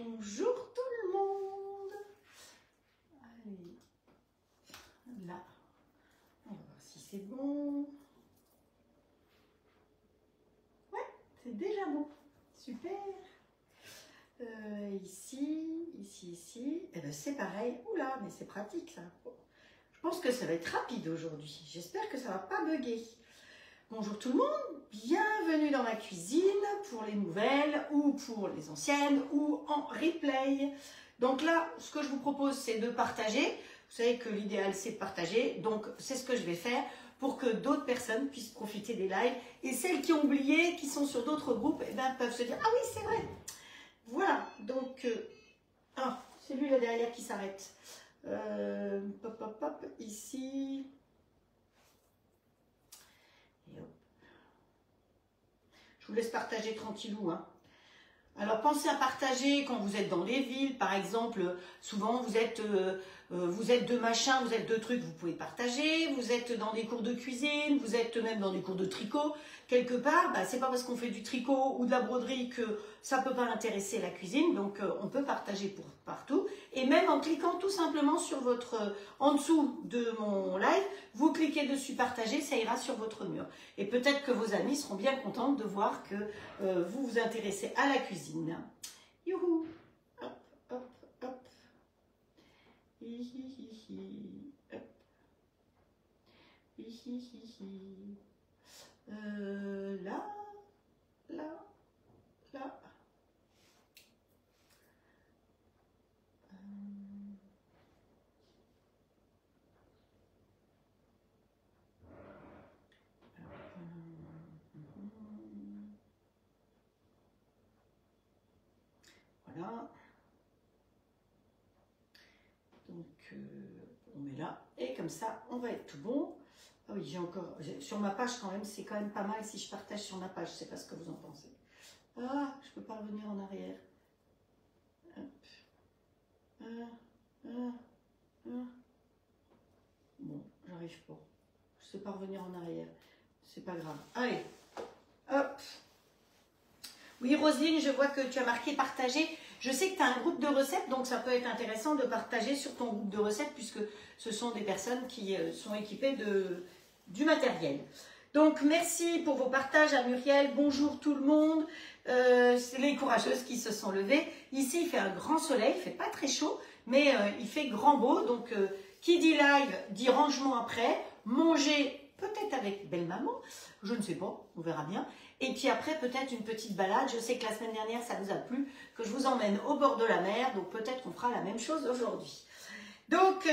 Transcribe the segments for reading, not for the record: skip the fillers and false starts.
Bonjour tout le monde. Allez, là, on va voir si c'est bon. Ouais, c'est déjà bon. Super. Ici. Et ben c'est pareil. Oula, mais c'est pratique ça. Je pense que ça va être rapide aujourd'hui. J'espère que ça va pas bugger. Bonjour tout le monde, bienvenue dans ma cuisine pour les nouvelles ou pour les anciennes ou en replay. Donc là, ce que je vous propose, c'est de partager. Vous savez que l'idéal, c'est de partager. Donc, c'est ce que je vais faire pour que d'autres personnes puissent profiter des lives. Et celles qui ont oublié, qui sont sur d'autres groupes, eh ben, peuvent se dire « Ah oui, c'est vrai !» Voilà, donc, c'est lui là derrière qui s'arrête. Hop, ici. Et hop. Je vous laisse partager tranquillou, hein. Alors, pensez à partager quand vous êtes dans les villes, par exemple. Souvent, vous êtes de machin, vous êtes de trucs, vous pouvez partager. Vous êtes dans des cours de cuisine, vous êtes même dans des cours de tricot. Quelque part, bah, c'est pas parce qu'on fait du tricot ou de la broderie que ça peut pas intéresser la cuisine. Donc, on peut partager pour partout. Et même en cliquant tout simplement sur votre, en dessous de mon live, vous cliquez dessus partager, ça ira sur votre mur. Et peut-être que vos amis seront bien contents de voir que vous vous intéressez à la cuisine. Youhou! Hop, hop, hop. Hihihihi. Hop. Hihihihi. Là. Voilà. Donc, on met là. Et comme ça, on va être tout bon. Ah oui, j'ai encore... Sur ma page, quand même, c'est quand même pas mal si je partage sur ma page. Je ne sais pas ce que vous en pensez. Ah, je ne peux pas revenir en arrière. Hop. Bon, j'arrive pas. Je ne sais pas revenir en arrière. C'est pas grave. Allez. Hop. Oui, Roselyne, je vois que tu as marqué partager. Je sais que tu as un groupe de recettes, donc ça peut être intéressant de partager sur ton groupe de recettes puisque ce sont des personnes qui sont équipées du matériel. Donc, merci pour vos partages à Muriel. Bonjour tout le monde. C'est les courageuses qui se sont levées. Ici, il fait un grand soleil. Il ne fait pas très chaud, mais il fait grand beau. Donc, qui dit live, dit rangement après. Manger, peut-être avec belle-maman. Je ne sais pas, on verra bien. Et puis après, peut-être une petite balade. Je sais que la semaine dernière, ça vous a plu, que je vous emmène au bord de la mer. Donc, peut-être qu'on fera la même chose aujourd'hui. Donc,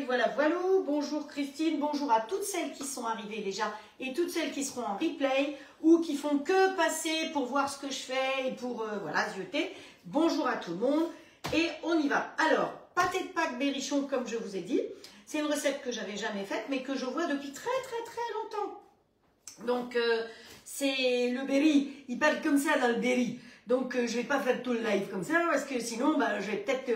voilà. Bonjour Christine, bonjour à toutes celles qui sont arrivées déjà et toutes celles qui seront en replay ou qui font que passer pour voir ce que je fais et pour, zioter. Bonjour à tout le monde et on y va. Alors, pâté de Pâques berrichon, comme je vous ai dit, c'est une recette que j'avais jamais faite, mais que je vois depuis très longtemps. Donc, c'est le berry, il parle comme ça dans le berry. Donc, je ne vais pas faire tout le live comme ça, parce que sinon, je vais peut-être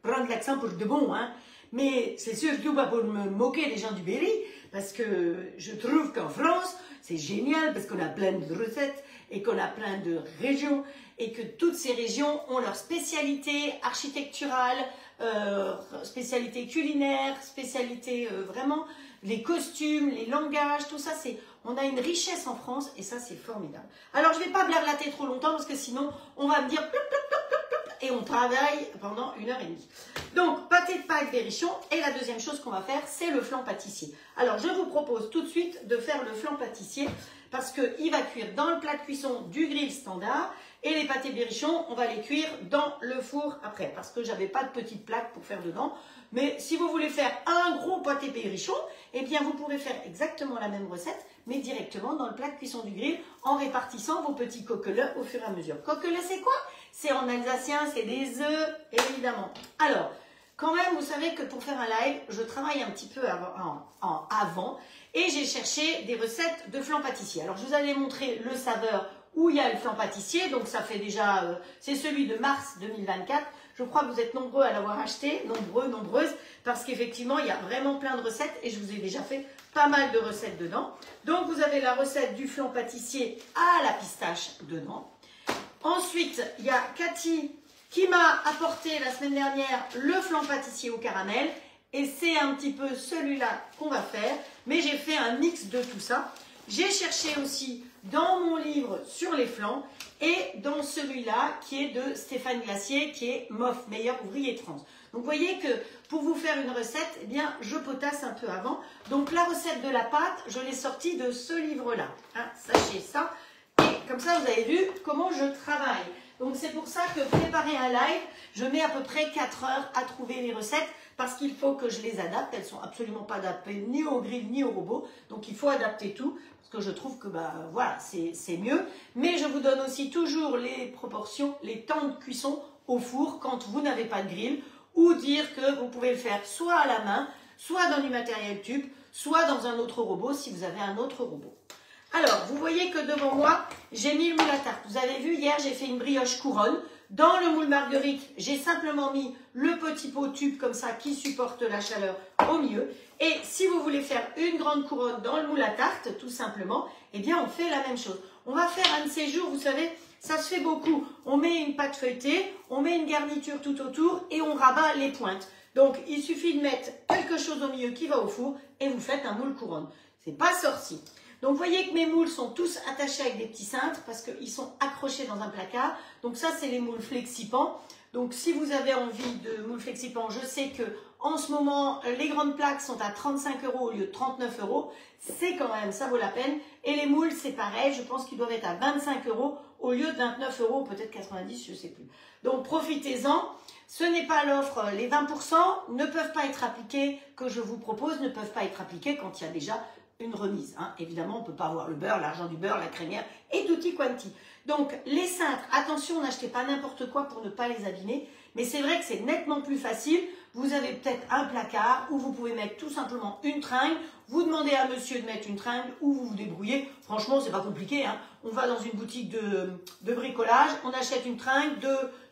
prendre l'accent pour de bon. Hein. Mais c'est surtout pas pour me moquer des gens du Berry, parce que je trouve qu'en France, c'est génial, parce qu'on a plein de recettes, et qu'on a plein de régions, et que toutes ces régions ont leur spécialité architecturale, spécialité culinaire, spécialité vraiment, les costumes, les langages, tout ça, on a une richesse en France, et ça, c'est formidable. Alors, je ne vais pas blablater trop longtemps, parce que sinon, on va me dire plop, plop, plop, plop, plop, et on travaille pendant 1h30. Donc, pâté de Pâques berrichon, et la deuxième chose qu'on va faire, c'est le flan pâtissier. Alors, je vous propose tout de suite de faire le flan pâtissier, parce qu'il va cuire dans le plat de cuisson du grill standard, et les pâtés berrichons, on va les cuire dans le four après, parce que j'avais pas de petite plaque pour faire dedans. Mais si vous voulez faire un gros pâté berrichon, eh bien, vous pourrez faire exactement la même recette, mais directement dans le plat de cuisson du grill, en répartissant vos petits coquelets au fur et à mesure. Coquelets, c'est quoi? C'est en alsacien, c'est des œufs, évidemment. Alors, quand même, vous savez que pour faire un live, je travaille un petit peu avant et j'ai cherché des recettes de flan pâtissier. Alors, je vous avais montré le saveur où il y a le flan pâtissier, donc ça fait déjà, c'est celui de mars 2024. Je crois que vous êtes nombreux à l'avoir acheté, nombreuses, parce qu'effectivement, il y a vraiment plein de recettes et je vous ai déjà fait pas mal de recettes dedans. Donc, vous avez la recette du flan pâtissier à la pistache dedans. Ensuite, il y a Cathy qui m'a apporté la semaine dernière le flan pâtissier au caramel. Et c'est un petit peu celui-là qu'on va faire. Mais j'ai fait un mix de tout ça. J'ai cherché aussi dans mon livre sur les flans et dans celui-là qui est de Stéphane Glacier, qui est MOF, meilleur ouvrier trans. Donc vous voyez que pour vous faire une recette, eh bien, je potasse un peu avant. Donc la recette de la pâte, je l'ai sortie de ce livre-là. Hein, sachez ça. Et comme ça, vous avez vu comment je travaille. Donc c'est pour ça que préparer un live, je mets à peu près 4 heures à trouver les recettes parce qu'il faut que je les adapte. Elles ne sont absolument pas adaptées ni au grill ni au robot. Donc il faut adapter tout parce que je trouve que voilà, c'est mieux. Mais je vous donne aussi toujours les proportions, les temps de cuisson au four quand vous n'avez pas de grill ou dire que vous pouvez le faire soit à la main, soit dans du matériel tube, soit dans un autre robot si vous avez un autre robot. Alors, vous voyez que devant moi, j'ai mis le moule à tarte. Vous avez vu, hier, j'ai fait une brioche couronne. Dans le moule marguerite, j'ai simplement mis le petit pot tube comme ça qui supporte la chaleur au milieu. Et si vous voulez faire une grande couronne dans le moule à tarte, tout simplement, eh bien, on fait la même chose. On va faire un de ces jours, vous savez, ça se fait beaucoup. On met une pâte feuilletée, on met une garniture tout autour et on rabat les pointes. Donc, il suffit de mettre quelque chose au milieu qui va au four et vous faites un moule couronne. C'est pas sorcier. Donc, vous voyez que mes moules sont tous attachés avec des petits cintres parce qu'ils sont accrochés dans un placard. Donc, ça, c'est les moules flexipans. Donc, si vous avez envie de moules flexipans, je sais que en ce moment, les grandes plaques sont à 35 € au lieu de 39 €. C'est quand même, ça vaut la peine. Et les moules, c'est pareil. Je pense qu'ils doivent être à 25 € au lieu de 29 €, peut-être 90, je ne sais plus. Donc, profitez-en. Ce n'est pas l'offre. Les 20% ne peuvent pas être appliqués, que je vous propose, ne peuvent pas être appliqués quand il y a déjà une remise. Hein. Évidemment, on ne peut pas avoir le beurre, l'argent du beurre, la crémière et tutti quanti. Donc, les cintres, attention, n'achetez pas n'importe quoi pour ne pas les abîmer. Mais c'est vrai que c'est nettement plus facile. Vous avez peut-être un placard où vous pouvez mettre tout simplement une tringle. Vous demandez à monsieur de mettre une tringle ou vous vous débrouillez. Franchement, c'est pas compliqué. Hein. On va dans une boutique de bricolage, on achète une tringle,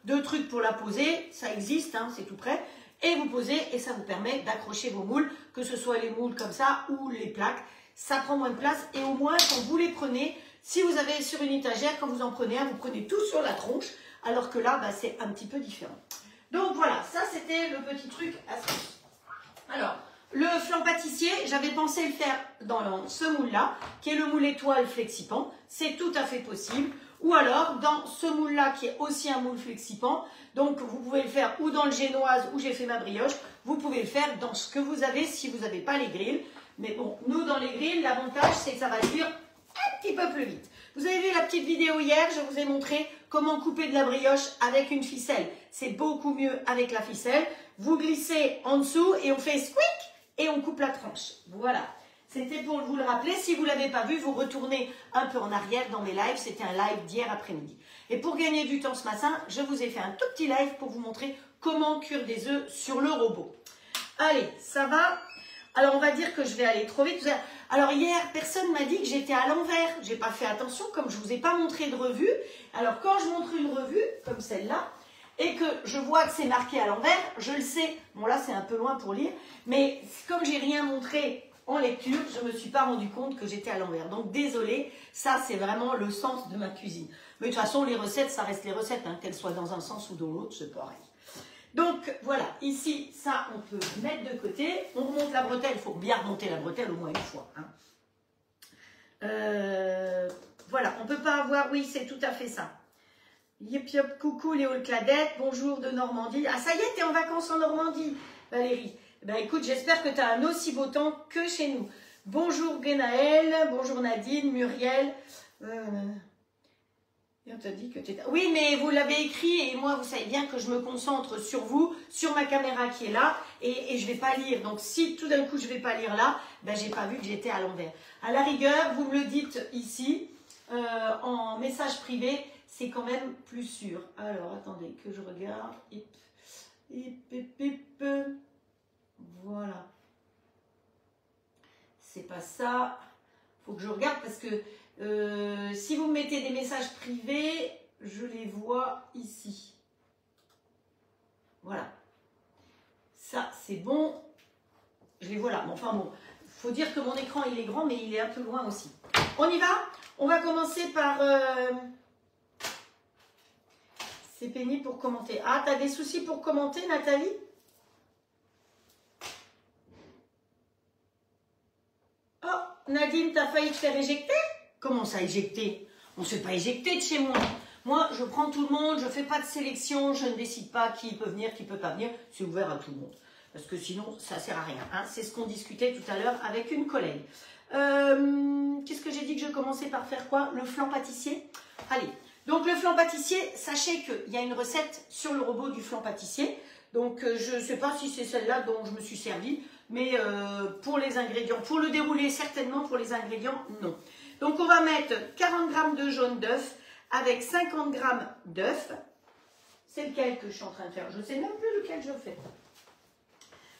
deux trucs pour la poser. Ça existe, hein, c'est tout prêt. Et vous posez et ça vous permet d'accrocher vos moules, que ce soit les moules comme ça ou les plaques. Ça prend moins de place et au moins quand vous les prenez, si vous avez sur une étagère, quand vous en prenez un, vous prenez tout sur la tronche, alors que là, c'est un petit peu différent. Donc voilà, ça c'était le petit truc astuce. Alors, le flan pâtissier, j'avais pensé le faire dans ce moule-là, qui est le moule étoile flexipan. C'est tout à fait possible. Ou alors, dans ce moule-là, qui est aussi un moule flexipan. Donc, vous pouvez le faire ou dans le génoise où j'ai fait ma brioche. Vous pouvez le faire dans ce que vous avez si vous n'avez pas les grilles. Mais bon, nous, dans les grilles, l'avantage, c'est que ça va cuire un petit peu plus vite. Vous avez vu la petite vidéo hier, je vous ai montré comment couper de la brioche avec une ficelle. C'est beaucoup mieux avec la ficelle. Vous glissez en dessous et on fait squeak et on coupe la tranche. Voilà. C'était pour vous le rappeler. Si vous ne l'avez pas vu, vous retournez un peu en arrière dans mes lives. C'était un live d'hier après-midi. Et pour gagner du temps ce matin, je vous ai fait un tout petit live pour vous montrer comment cuire des œufs sur le robot. Allez, ça va. Alors, on va dire que je vais aller trop vite. Alors, hier, personne m'a dit que j'étais à l'envers. Je n'ai pas fait attention, comme je ne vous ai pas montré de revue. Alors, quand je montre une revue, comme celle-là, et que je vois que c'est marqué à l'envers, je le sais. Bon, là, c'est un peu loin pour lire. Mais comme j'ai rien montré en lecture, je ne me suis pas rendu compte que j'étais à l'envers. Donc, désolée, ça, c'est vraiment le sens de ma cuisine. Mais de toute façon, les recettes, ça reste les recettes, hein, qu'elles soient dans un sens ou dans l'autre, c'est pareil. Donc, voilà, ici, ça, on peut mettre de côté. On remonte la bretelle, il faut bien remonter la bretelle au moins une fois. Hein. Voilà, on ne peut pas avoir, oui, c'est tout à fait ça. Yep, yop, coucou Léo le Cladette, bonjour de Normandie. Ah, ça y est, t'es en vacances en Normandie, Valérie. Ben écoute, j'espère que tu as un aussi beau temps que chez nous. Bonjour Guénaël, bonjour Nadine, Muriel. Et on t'a dit que tu étais... Oui, mais vous l'avez écrit et moi, vous savez bien que je me concentre sur vous, sur ma caméra qui est là et je ne vais pas lire. Donc, si tout d'un coup, je ne vais pas lire là, ben, je n'ai pas vu que j'étais à l'envers. À la rigueur, vous me le dites ici, en message privé, c'est quand même plus sûr. Alors, attendez, que je regarde. Hip, hip, hip, hip. Voilà. C'est pas ça. Il faut que je regarde parce que si vous me mettez des messages privés, je les vois ici. Voilà. Ça, c'est bon. Je les vois là. Mais enfin bon, il faut dire que mon écran, il est grand, mais il est un peu loin aussi. On y va? On va commencer par... C'est pénible pour commenter. Ah, t'as des soucis pour commenter, Nathalie? Oh, Nadine, t'as failli te faire éjecter? Comment ça, éjecter? On ne se fait pas éjecter de chez moi. Moi, je prends tout le monde, je ne fais pas de sélection, je ne décide pas qui peut venir, qui ne peut pas venir. C'est ouvert à tout le monde. Parce que sinon, ça ne sert à rien. Hein. C'est ce qu'on discutait tout à l'heure avec une collègue. Qu'est-ce que j'ai dit que je commençais par faire quoi? Le flan pâtissier. Allez, donc le flan pâtissier, sachez qu'il y a une recette sur le robot du flan pâtissier. Donc je ne sais pas si c'est celle-là dont je me suis servie, mais pour les ingrédients, pour le dérouler certainement, pour les ingrédients, non. Donc on va mettre 40 g de jaune d'œuf avec 50 g d'œuf. C'est lequel que je suis en train de faire? Je ne sais même plus lequel je fais.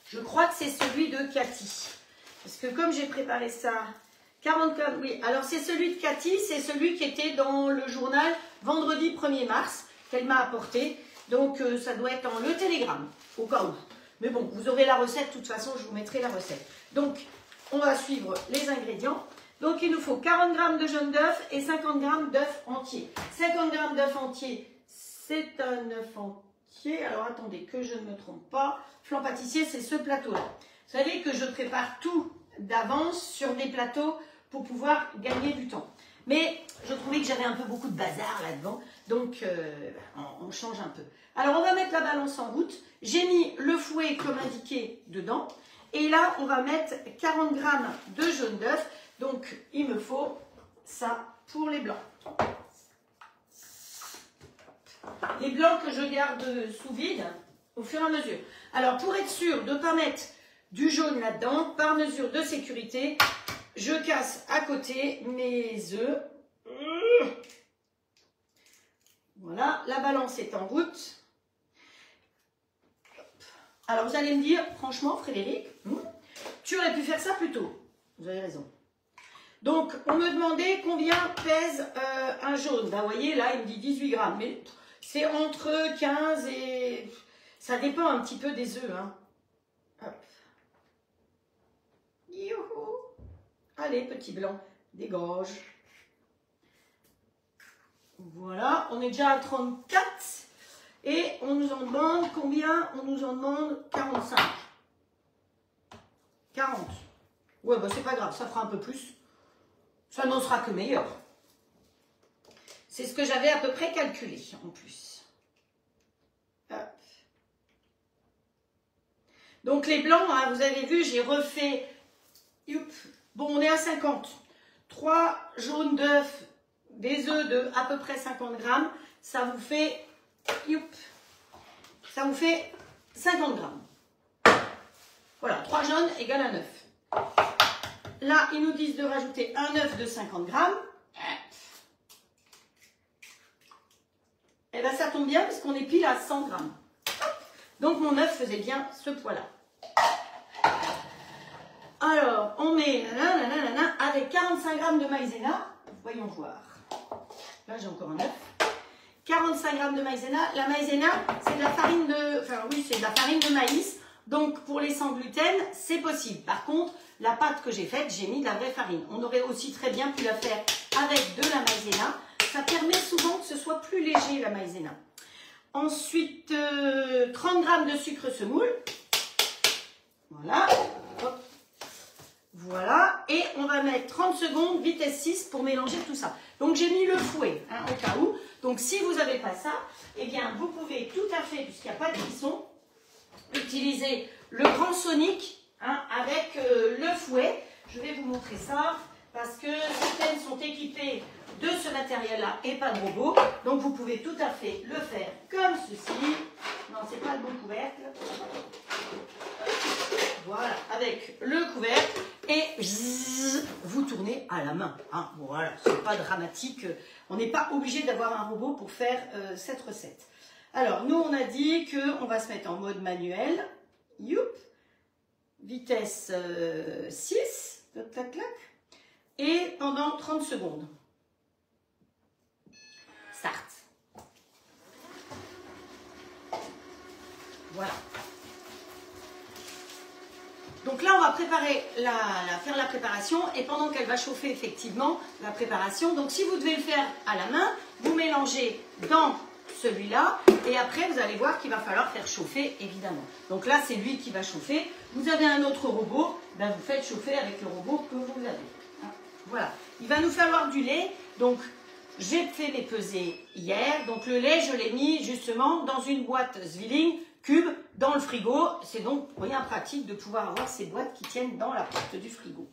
Je crois que c'est celui de Cathy. Parce que comme j'ai préparé ça, 40 g, oui, alors c'est celui de Cathy, c'est celui qui était dans le journal vendredi 1er mars, qu'elle m'a apporté. Donc ça doit être dans le télégramme, au cas où. Mais bon, vous aurez la recette, de toute façon, je vous mettrai la recette. Donc, on va suivre les ingrédients. Donc, il nous faut 40 g de jaune d'œuf et 50 g d'œuf entier. 50 g d'œuf entier, c'est un œuf entier. Alors, attendez, que je ne me trompe pas. Flan pâtissier, c'est ce plateau-là. Vous savez que je prépare tout d'avance sur des plateaux pour pouvoir gagner du temps. Mais je trouvais que j'avais un peu beaucoup de bazar là-dedans. Donc, on change un peu. Alors, on va mettre la balance en route. J'ai mis le fouet comme indiqué dedans. Et là, on va mettre 40 g de jaune d'œuf. Donc, il me faut ça pour les blancs. Les blancs que je garde sous vide au fur et à mesure. Alors, pour être sûr de ne pas mettre du jaune là-dedans, par mesure de sécurité, je casse à côté mes œufs. Voilà, la balance est en route. Alors, vous allez me dire, franchement, Frédéric, tu aurais pu faire ça plus tôt. Vous avez raison. Donc, on me demandait combien pèse un jaune. Ben, vous voyez, là, il me dit 18 grammes. Mais c'est entre 15 et... Ça dépend un petit peu des œufs. Hein. Hop. Youhou. Allez, petit blanc, dégage. Voilà, on est déjà à 34. Et on nous en demande combien? On nous en demande 45. 40. Ouais, bah c'est pas grave, ça fera un peu plus. Ça n'en sera que meilleur. C'est ce que j'avais à peu près calculé en plus. Hop. Donc les blancs, hein, vous avez vu, j'ai refait. Youp. Bon, on est à 50. 3 jaunes d'œufs, des œufs de à peu près 50 grammes. Ça vous fait. Youp. Ça vous fait 50 grammes. Voilà, 3 jaunes égale un œuf. Là, ils nous disent de rajouter un œuf de 50 grammes. Et bien, ça tombe bien parce qu'on est pile à 100 grammes. Donc, mon œuf faisait bien ce poids-là. Alors, on met avec 45 grammes de maïzena. Voyons voir. Là, j'ai encore un œuf. 45 grammes de maïzena. La maïzena, c'est de la farine de... Enfin, oui, c'est de la farine de maïs. Donc, pour les sans gluten, c'est possible. Par contre, la pâte que j'ai faite, j'ai mis de la vraie farine. On aurait aussi très bien pu la faire avec de la maïzena. Ça permet souvent que ce soit plus léger, la maïzena. Ensuite, 30 grammes de sucre semoule. Voilà. Hop. Voilà. Et on va mettre 30 secondes, vitesse 6, pour mélanger tout ça. Donc, j'ai mis le fouet, hein, au cas où. Donc, si vous n'avez pas ça, eh bien, vous pouvez tout à fait, puisqu'il n'y a pas de cuisson, utiliser le grand Sonic, hein, avec le fouet. Je vais vous montrer ça parce que certaines sont équipées de ce matériel-là et pas de robot. Donc vous pouvez tout à fait le faire comme ceci. Non, c'est pas le bon couvercle. Voilà, avec le couvercle et vous tournez à la main. Hein. Bon, voilà, c'est pas dramatique. On n'est pas obligé d'avoir un robot pour faire cette recette. Alors, nous, on a dit qu'on va se mettre en mode manuel. Youp. Vitesse 6. Clac, clac, clac. Et pendant 30 secondes. Start. Voilà. Donc là, on va préparer faire la préparation. Et pendant qu'elle va chauffer, effectivement, la préparation. Donc, si vous devez le faire à la main, vous mélangez dans celui-là, et après vous allez voir qu'il va falloir faire chauffer évidemment. Donc là c'est lui qui va chauffer. Vous avez un autre robot, ben vous faites chauffer avec le robot que vous avez. Voilà, il va nous falloir du lait. Donc j'ai fait mes pesées hier, donc le lait je l'ai mis justement dans une boîte Zwilling cube dans le frigo. C'est donc bien pratique de pouvoir avoir ces boîtes qui tiennent dans la porte du frigo.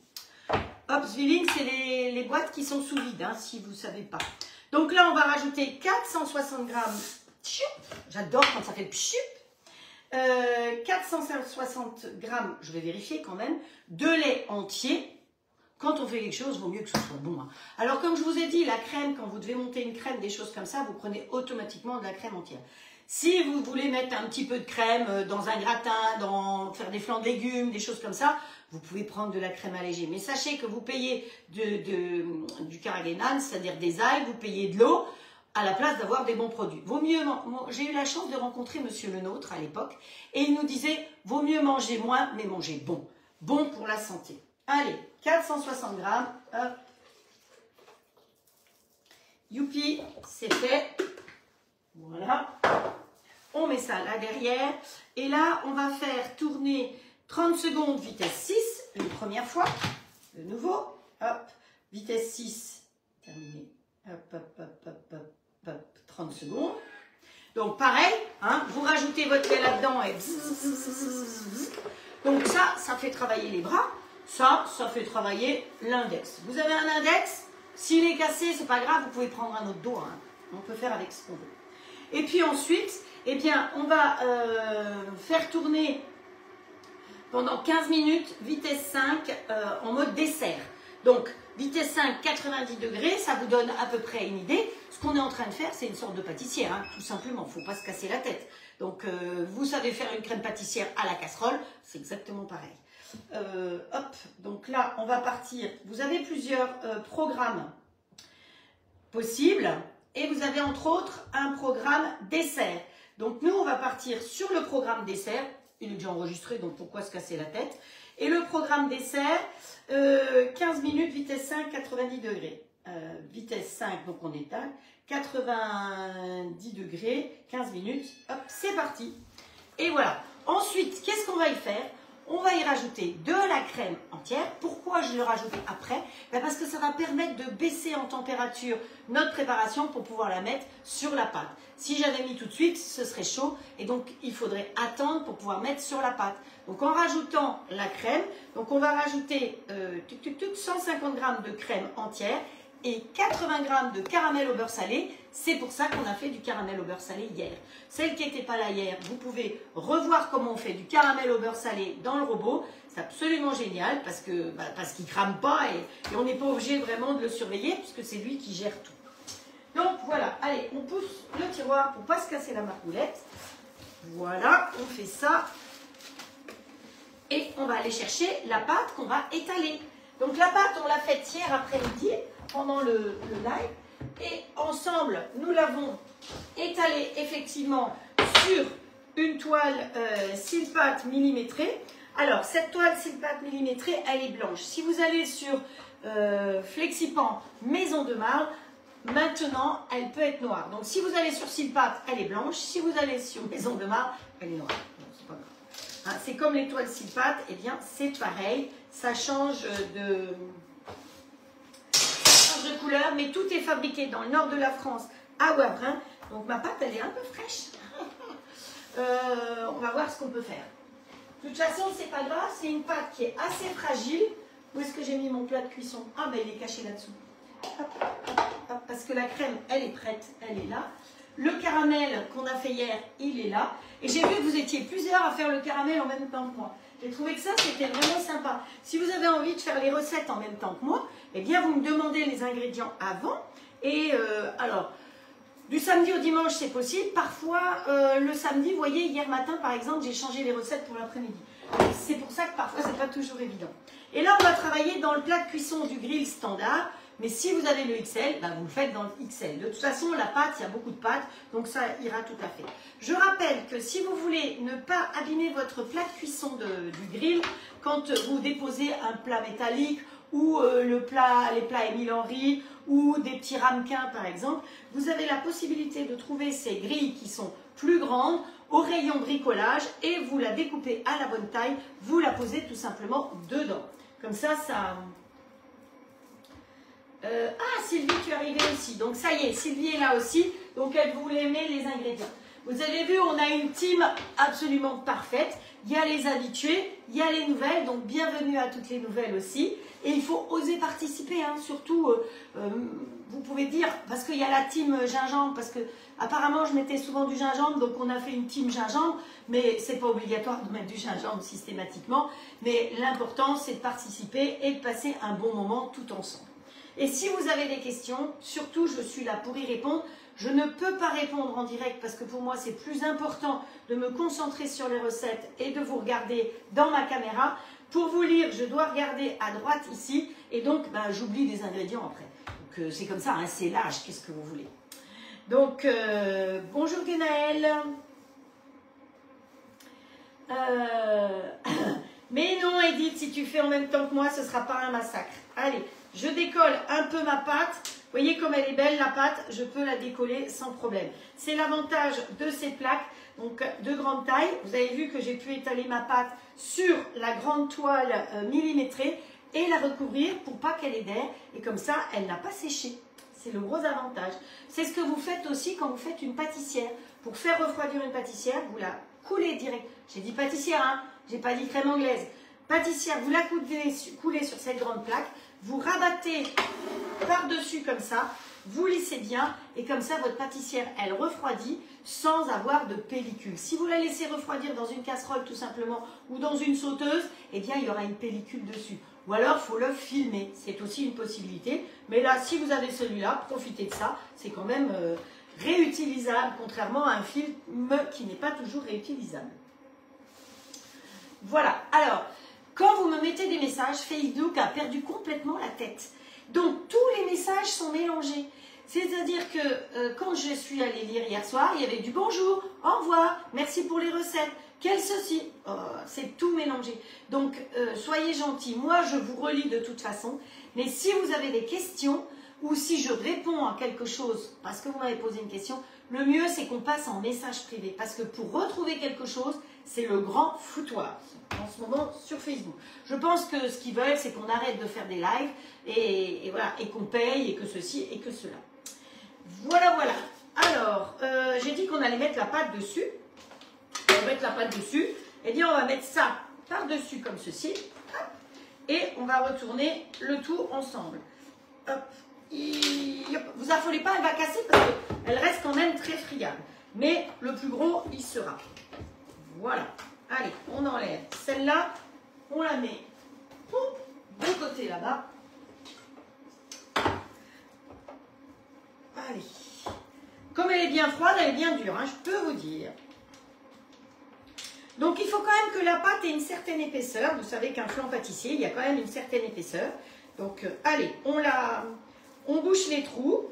Hop, Zwilling, c'est les boîtes qui sont sous vide, hein, si vous ne savez pas. Donc là, on va rajouter 460 grammes. J'adore quand ça fait pchoup. 460 grammes, je vais vérifier quand même, de lait entier. Quand on fait quelque chose, il vaut mieux que ce soit bon. Hein. Alors, comme je vous ai dit, la crème, quand vous devez monter une crème, des choses comme ça, vous prenez automatiquement de la crème entière. Si vous voulez mettre un petit peu de crème dans un gratin, faire des flancs de légumes, des choses comme ça, vous pouvez prendre de la crème allégée. Mais sachez que vous payez du Carrageenan, c'est-à-dire des algues, vous payez de l'eau à la place d'avoir des bons produits. Vaut mieux, j'ai eu la chance de rencontrer Monsieur Le Nôtre à l'époque et il nous disait, vaut mieux manger moins, mais manger bon. Bon pour la santé. Allez, 460 grammes. Hop. Youpi, c'est fait. Voilà. On met ça là derrière. Et là, on va faire tourner 30 secondes vitesse 6, une première fois. De nouveau. Hop. Vitesse 6. Terminé. Hop, hop, hop, hop, hop, hop. 30 secondes. Donc pareil, hein, vous rajoutez votre lait là-dedans et donc ça fait travailler les bras. Ça fait travailler l'index. Vous avez un index, s'il est cassé, c'est pas grave, vous pouvez prendre un autre dos. Hein. On peut faire avec ce qu'on veut. Et puis ensuite, eh bien, on va faire tourner pendant 15 minutes, vitesse 5, en mode dessert. Donc, vitesse 5, 90 degrés, ça vous donne à peu près une idée. Ce qu'on est en train de faire, c'est une sorte de pâtissière, hein, tout simplement. Il ne faut pas se casser la tête. Donc, vous savez faire une crème pâtissière à la casserole, c'est exactement pareil. Hop, donc là, on va partir. Vous avez plusieurs programmes possibles et vous avez entre autres un programme dessert. Donc, nous, on va partir sur le programme dessert. Il est déjà enregistré, donc pourquoi se casser la tête? Et le programme dessert, 15 minutes, vitesse 5, 90 degrés. Vitesse 5, donc on étale, 90 degrés, 15 minutes, hop, c'est parti. Et voilà. Ensuite, qu'est-ce qu'on va y faire? On va y rajouter de la crème entière. Pourquoi je le rajoute après? Parce que ça va permettre de baisser en température notre préparation pour pouvoir la mettre sur la pâte. Si j'avais mis tout de suite, ce serait chaud et donc il faudrait attendre pour pouvoir mettre sur la pâte. Donc en rajoutant la crème, donc on va rajouter 150 g de crème entière et 80 g de caramel au beurre salé. C'est pour ça qu'on a fait du caramel au beurre salé hier. Celle qui n'était pas là hier, vous pouvez revoir comment on fait du caramel au beurre salé dans le robot. C'est absolument génial parce qu'il ne crame pas et on n'est pas obligé vraiment de le surveiller puisque c'est lui qui gère tout. Donc voilà, allez, on pousse le tiroir pour ne pas se casser la margoulette. Voilà, on fait ça. Et on va aller chercher la pâte qu'on va étaler. Donc la pâte, on l'a faite hier après-midi pendant le live. Et ensemble, nous l'avons étalée effectivement sur une toile Silpat millimétrée. Alors, cette toile Silpat millimétrée, elle est blanche. Si vous allez sur Flexipan Maison de Marle, maintenant, elle peut être noire. Donc, si vous allez sur Silpat, elle est blanche. Si vous allez sur Maison de Marle, elle est noire. C'est pas grave. Hein, c'est comme les toiles Silpat, eh bien, c'est pareil. Ça change de couleur, mais tout est fabriqué dans le nord de la France, à Wavrin. Donc, ma pâte, elle est un peu fraîche. On va voir ce qu'on peut faire. De toute façon, c'est pas grave. C'est une pâte qui est assez fragile. Où est-ce que j'ai mis mon plat de cuisson? Ah, ben, il est caché là-dessous. Parce que la crème, elle est prête, elle est là. Le caramel qu'on a fait hier, il est là. Et j'ai vu que vous étiez plusieurs à faire le caramel en même temps que moi. J'ai trouvé que ça, c'était vraiment sympa. Si vous avez envie de faire les recettes en même temps que moi, eh bien, vous me demandez les ingrédients avant. Et alors, du samedi au dimanche, c'est possible. Parfois, le samedi, vous voyez, hier matin, par exemple, j'ai changé les recettes pour l'après-midi. C'est pour ça que parfois, c'est pas toujours évident. Et là, on va travailler dans le plat de cuisson du grill standard. Mais si vous avez le XL, ben vous le faites dans le XL. De toute façon, la pâte, il y a beaucoup de pâte, donc ça ira tout à fait. Je rappelle que si vous voulez ne pas abîmer votre plat de cuisson du grill, quand vous déposez un plat métallique ou les plats Émile Henry ou des petits ramequins par exemple, vous avez la possibilité de trouver ces grilles qui sont plus grandes au rayon bricolage et vous la découpez à la bonne taille, vous la posez tout simplement dedans. Comme ça, Ah, Sylvie, tu es arrivée aussi. Donc ça y est, Sylvie est là aussi. Donc elle voulait aimer les ingrédients. Vous avez vu, on a une team absolument parfaite. Il y a les habitués, il y a les nouvelles. Donc bienvenue à toutes les nouvelles aussi. Et il faut oser participer, hein. Surtout, vous pouvez dire, parce qu'il y a la team gingembre, parce que apparemment je mettais souvent du gingembre, donc on a fait une team gingembre, mais c'est pas obligatoire de mettre du gingembre systématiquement. Mais l'important, c'est de participer et de passer un bon moment tout ensemble. Et si vous avez des questions, surtout je suis là pour y répondre. Je ne peux pas répondre en direct parce que pour moi c'est plus important de me concentrer sur les recettes et de vous regarder dans ma caméra. Pour vous lire, je dois regarder à droite ici et donc j'oublie des ingrédients après. Donc c'est comme ça, hein, c'est l'âge, qu'est-ce que vous voulez. Donc bonjour Guénaël. Mais non Edith, si tu fais en même temps que moi, ce ne sera pas un massacre. Allez. Je décolle un peu ma pâte. Vous voyez comme elle est belle la pâte, je peux la décoller sans problème. C'est l'avantage de ces plaques, donc de grande taille. Vous avez vu que j'ai pu étaler ma pâte sur la grande toile millimétrée et la recouvrir pour pas qu'elle ait d'air. Et comme ça, elle n'a pas séché. C'est le gros avantage. C'est ce que vous faites aussi quand vous faites une pâtissière. Pour faire refroidir une pâtissière, vous la coulez direct. J'ai dit pâtissière, hein, j'ai pas dit crème anglaise. Pâtissière, vous la coulez sur cette grande plaque. Vous rabattez par-dessus comme ça, vous lissez bien et comme ça votre pâtissière elle refroidit sans avoir de pellicule. Si vous la laissez refroidir dans une casserole tout simplement ou dans une sauteuse, eh bien il y aura une pellicule dessus. Ou alors il faut le filmer, c'est aussi une possibilité. Mais là si vous avez celui-là, profitez de ça, c'est quand même réutilisable contrairement à un film qui n'est pas toujours réutilisable. Voilà, alors... Quand vous me mettez des messages, Facebook a perdu complètement la tête. Donc, tous les messages sont mélangés. C'est-à-dire que quand je suis allée lire hier soir, il y avait du bonjour, au revoir, merci pour les recettes, quel ceci. Oh, c'est tout mélangé. Donc, soyez gentils. Moi, je vous relis de toute façon. Mais si vous avez des questions ou si je réponds à quelque chose parce que vous m'avez posé une question, le mieux, c'est qu'on passe en message privé. Parce que pour retrouver quelque chose, c'est le grand foutoir en ce moment sur Facebook. Je pense que ce qu'ils veulent, c'est qu'on arrête de faire des lives et voilà, et qu'on paye et que ceci et que cela. Voilà, voilà. Alors, j'ai dit qu'on allait mettre la pâte dessus. On va mettre la pâte dessus. Eh bien, on va mettre ça par-dessus comme ceci. Hop, et on va retourner le tout ensemble. Hop. Vous affolez pas, elle va casser parce qu'elle reste quand même très friable. Mais le plus gros, il sera. Voilà. Allez, on enlève. Celle-là, on la met de côté là-bas. Allez. Comme elle est bien froide, elle est bien dure, hein, je peux vous dire. Donc, il faut quand même que la pâte ait une certaine épaisseur. Vous savez qu'un flan pâtissier, il y a quand même une certaine épaisseur. Donc, allez, on bouche les trous.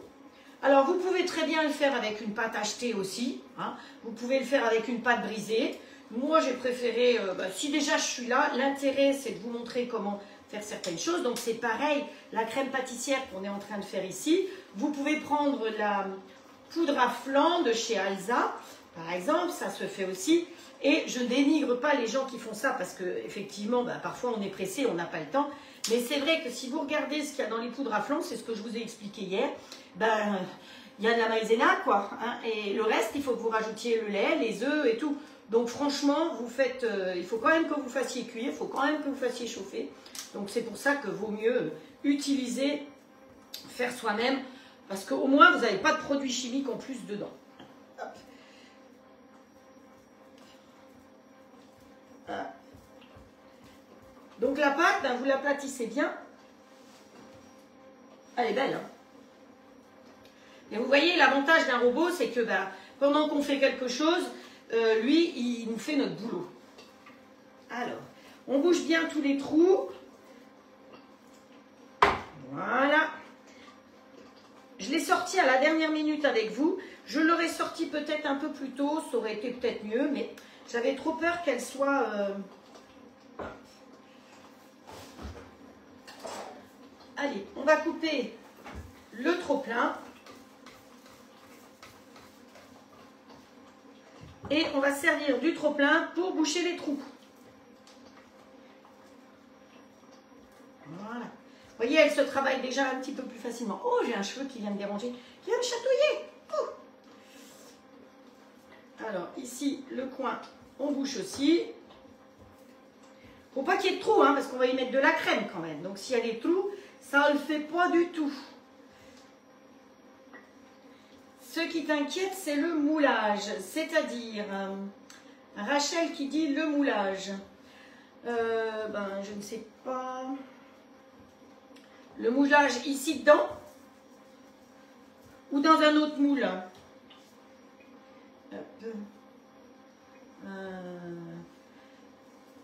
Alors, vous pouvez très bien le faire avec une pâte achetée aussi. Hein. Vous pouvez le faire avec une pâte brisée. Moi, j'ai préféré, si déjà je suis là, l'intérêt, c'est de vous montrer comment faire certaines choses. Donc, c'est pareil, la crème pâtissière qu'on est en train de faire ici. Vous pouvez prendre la poudre à flan de chez Alza, par exemple, ça se fait aussi. Et je dénigre pas les gens qui font ça parce qu'effectivement, parfois on est pressé, on n'a pas le temps. Mais c'est vrai que si vous regardez ce qu'il y a dans les poudres à flan, c'est ce que je vous ai expliqué hier, il y a de la maïzena, quoi. Hein, et le reste, il faut que vous rajoutiez le lait, les œufs et tout. Donc franchement, vous faites, il faut quand même que vous fassiez cuire, il faut quand même que vous fassiez chauffer. Donc c'est pour ça que vaut mieux utiliser, faire soi-même, parce qu'au moins vous n'avez pas de produits chimiques en plus dedans. Hop. Voilà. Donc la pâte, vous l'aplatissez bien. Elle est belle. Hein. Et vous voyez, l'avantage d'un robot, c'est que pendant qu'on fait quelque chose, lui, il nous fait notre boulot. Alors, on bouche bien tous les trous. Voilà. Je l'ai sorti à la dernière minute avec vous. Je l'aurais sorti peut-être un peu plus tôt, ça aurait été peut-être mieux, mais j'avais trop peur qu'elle soit... va couper le trop-plein. Et on va servir du trop-plein pour boucher les trous. Voilà. Vous voyez, elle se travaille déjà un petit peu plus facilement. Oh, j'ai un cheveu qui vient me déranger, qui vient me chatouiller. Oh. Alors, ici, le coin, on bouche aussi. Faut pas qu'il y ait de trous, hein, parce qu'on va y mettre de la crème quand même. Donc, s'il y a des trous, ça ne le fait pas du tout. Ce qui t'inquiète, c'est le moulage. C'est-à-dire, Rachel qui dit le moulage. Je ne sais pas. Le moulage ici dedans ou dans un autre moule.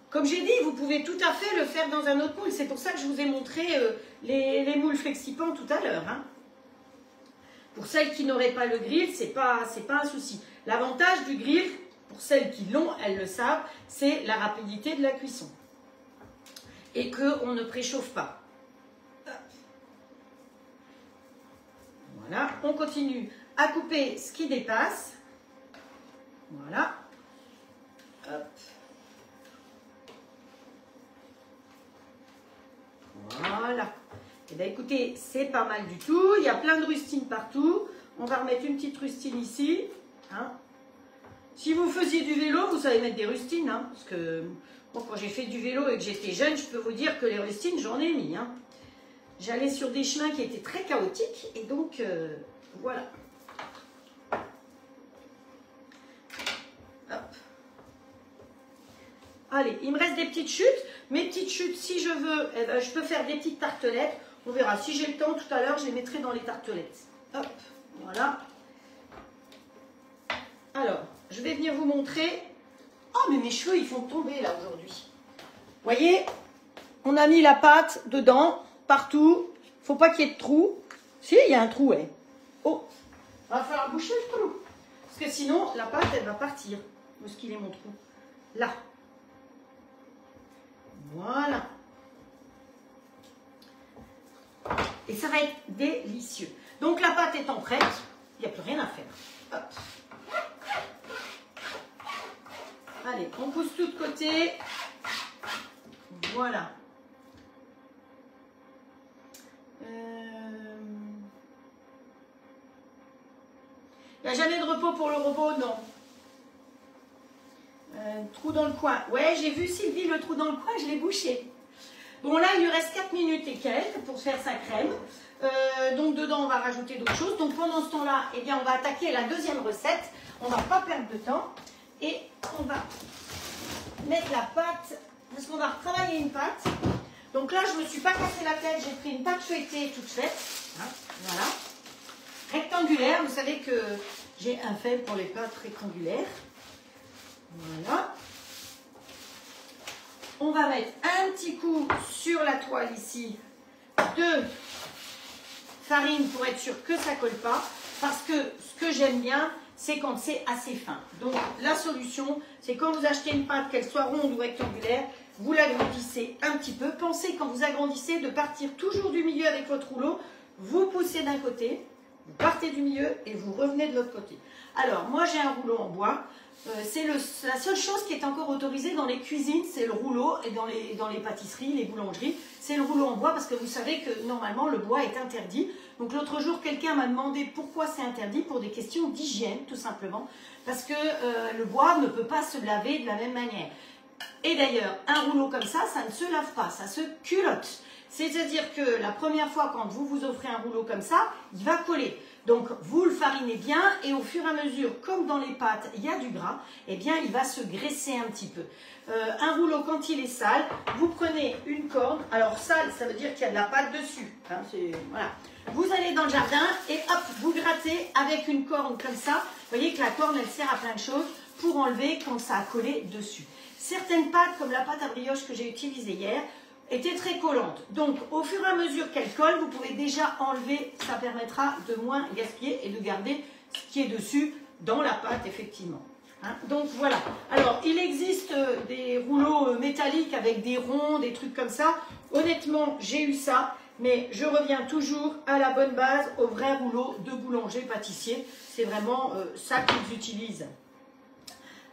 Comme j'ai dit, vous pouvez tout à fait le faire dans un autre moule. C'est pour ça que je vous ai montré les moules Flexipant tout à l'heure. Hein. Pour celles qui n'auraient pas le grill, c'est pas un souci. L'avantage du grill, pour celles qui l'ont, elles le savent, c'est la rapidité de la cuisson. Et qu'on ne préchauffe pas. Voilà, on continue à couper ce qui dépasse. Voilà. Hop. Voilà. Et bien écoutez, c'est pas mal du tout. Il y a plein de rustines partout. On va remettre une petite rustine ici. Hein. Si vous faisiez du vélo, vous savez mettre des rustines. Hein, parce que moi, quand j'ai fait du vélo et que j'étais jeune, je peux vous dire que les rustines, j'en ai mis. Hein. J'allais sur des chemins qui étaient très chaotiques. Et donc, voilà. Hop. Allez, il me reste des petites chutes. Mes petites chutes, si je veux, eh ben, je peux faire des petites tartelettes. On verra. Si j'ai le temps, tout à l'heure, je les mettrai dans les tartelettes. Hop, voilà. Alors, je vais venir vous montrer. Oh, mais mes cheveux, ils font tomber, là, aujourd'hui. Vous voyez, on a mis la pâte dedans, partout. Faut pas qu'il y ait de trou. Si, il y a un trou, ouais. Oh, il va falloir boucher le trou. Parce que sinon, la pâte, elle va partir. Où est-ce qu'il est, mon trou? Là. Voilà. Et ça va être délicieux. Donc la pâte étant prête, il n'y a plus rien à faire. Hop. Allez, on pousse tout de côté. Voilà. Il n'y a jamais de repos pour le robot, non. Trou dans le coin. Ouais, j'ai vu Sylvie, le trou dans le coin, je l'ai bouché. Bon, là, il lui reste 4 minutes et quelques pour faire sa crème. Donc, dedans, on va rajouter d'autres choses. Donc, pendant ce temps-là, eh bien, on va attaquer la deuxième recette. On ne va pas perdre de temps. Et on va mettre la pâte, parce qu'on va retravailler une pâte. Donc là, je ne me suis pas cassé la tête. J'ai pris une pâte feuilletée toute faite. Hein, voilà. Rectangulaire. Vous savez que j'ai un faible pour les pâtes rectangulaires. Voilà. On va mettre un petit coup sur la toile ici de farine pour être sûr que ça ne colle pas. Parce que ce que j'aime bien, c'est quand c'est assez fin. Donc la solution, c'est quand vous achetez une pâte, qu'elle soit ronde ou rectangulaire, vous l'agrandissez un petit peu. Pensez quand vous agrandissez de partir toujours du milieu avec votre rouleau. Vous poussez d'un côté, vous partez du milieu et vous revenez de l'autre côté. Alors moi j'ai un rouleau en bois. C'est la seule chose qui est encore autorisée dans les cuisines, c'est le rouleau, et dans les pâtisseries, les boulangeries, c'est le rouleau en bois parce que vous savez que normalement le bois est interdit. Donc l'autre jour, quelqu'un m'a demandé pourquoi c'est interdit, pour des questions d'hygiène tout simplement, parce que le bois ne peut pas se laver de la même manière. Et d'ailleurs, un rouleau comme ça ne se lave pas, ça se culotte. C'est-à-dire que la première fois quand vous vous offrez un rouleau comme ça, il va coller. Donc, vous le farinez bien et au fur et à mesure, comme dans les pâtes, il y a du gras, eh bien, il va se graisser un petit peu. Un rouleau, quand il est sale, vous prenez une corde. Alors, sale, ça veut dire qu'il y a de la pâte dessus. Hein, voilà. Vous allez dans le jardin et hop, vous grattez avec une corde comme ça. Vous voyez que la corde, elle sert à plein de choses pour enlever quand ça a collé dessus. Certaines pâtes, comme la pâte à brioche que j'ai utilisée hier, était très collante. Donc, au fur et à mesure qu'elle colle, vous pouvez déjà enlever. Ça permettra de moins gaspiller et de garder ce qui est dessus dans la pâte, effectivement. Hein, donc, voilà. Alors, il existe des rouleaux métalliques avec des ronds, des trucs comme ça. Honnêtement, j'ai eu ça. Mais je reviens toujours à la bonne base, au vrai rouleau de boulanger-pâtissier. C'est vraiment ça qu'ils utilisent.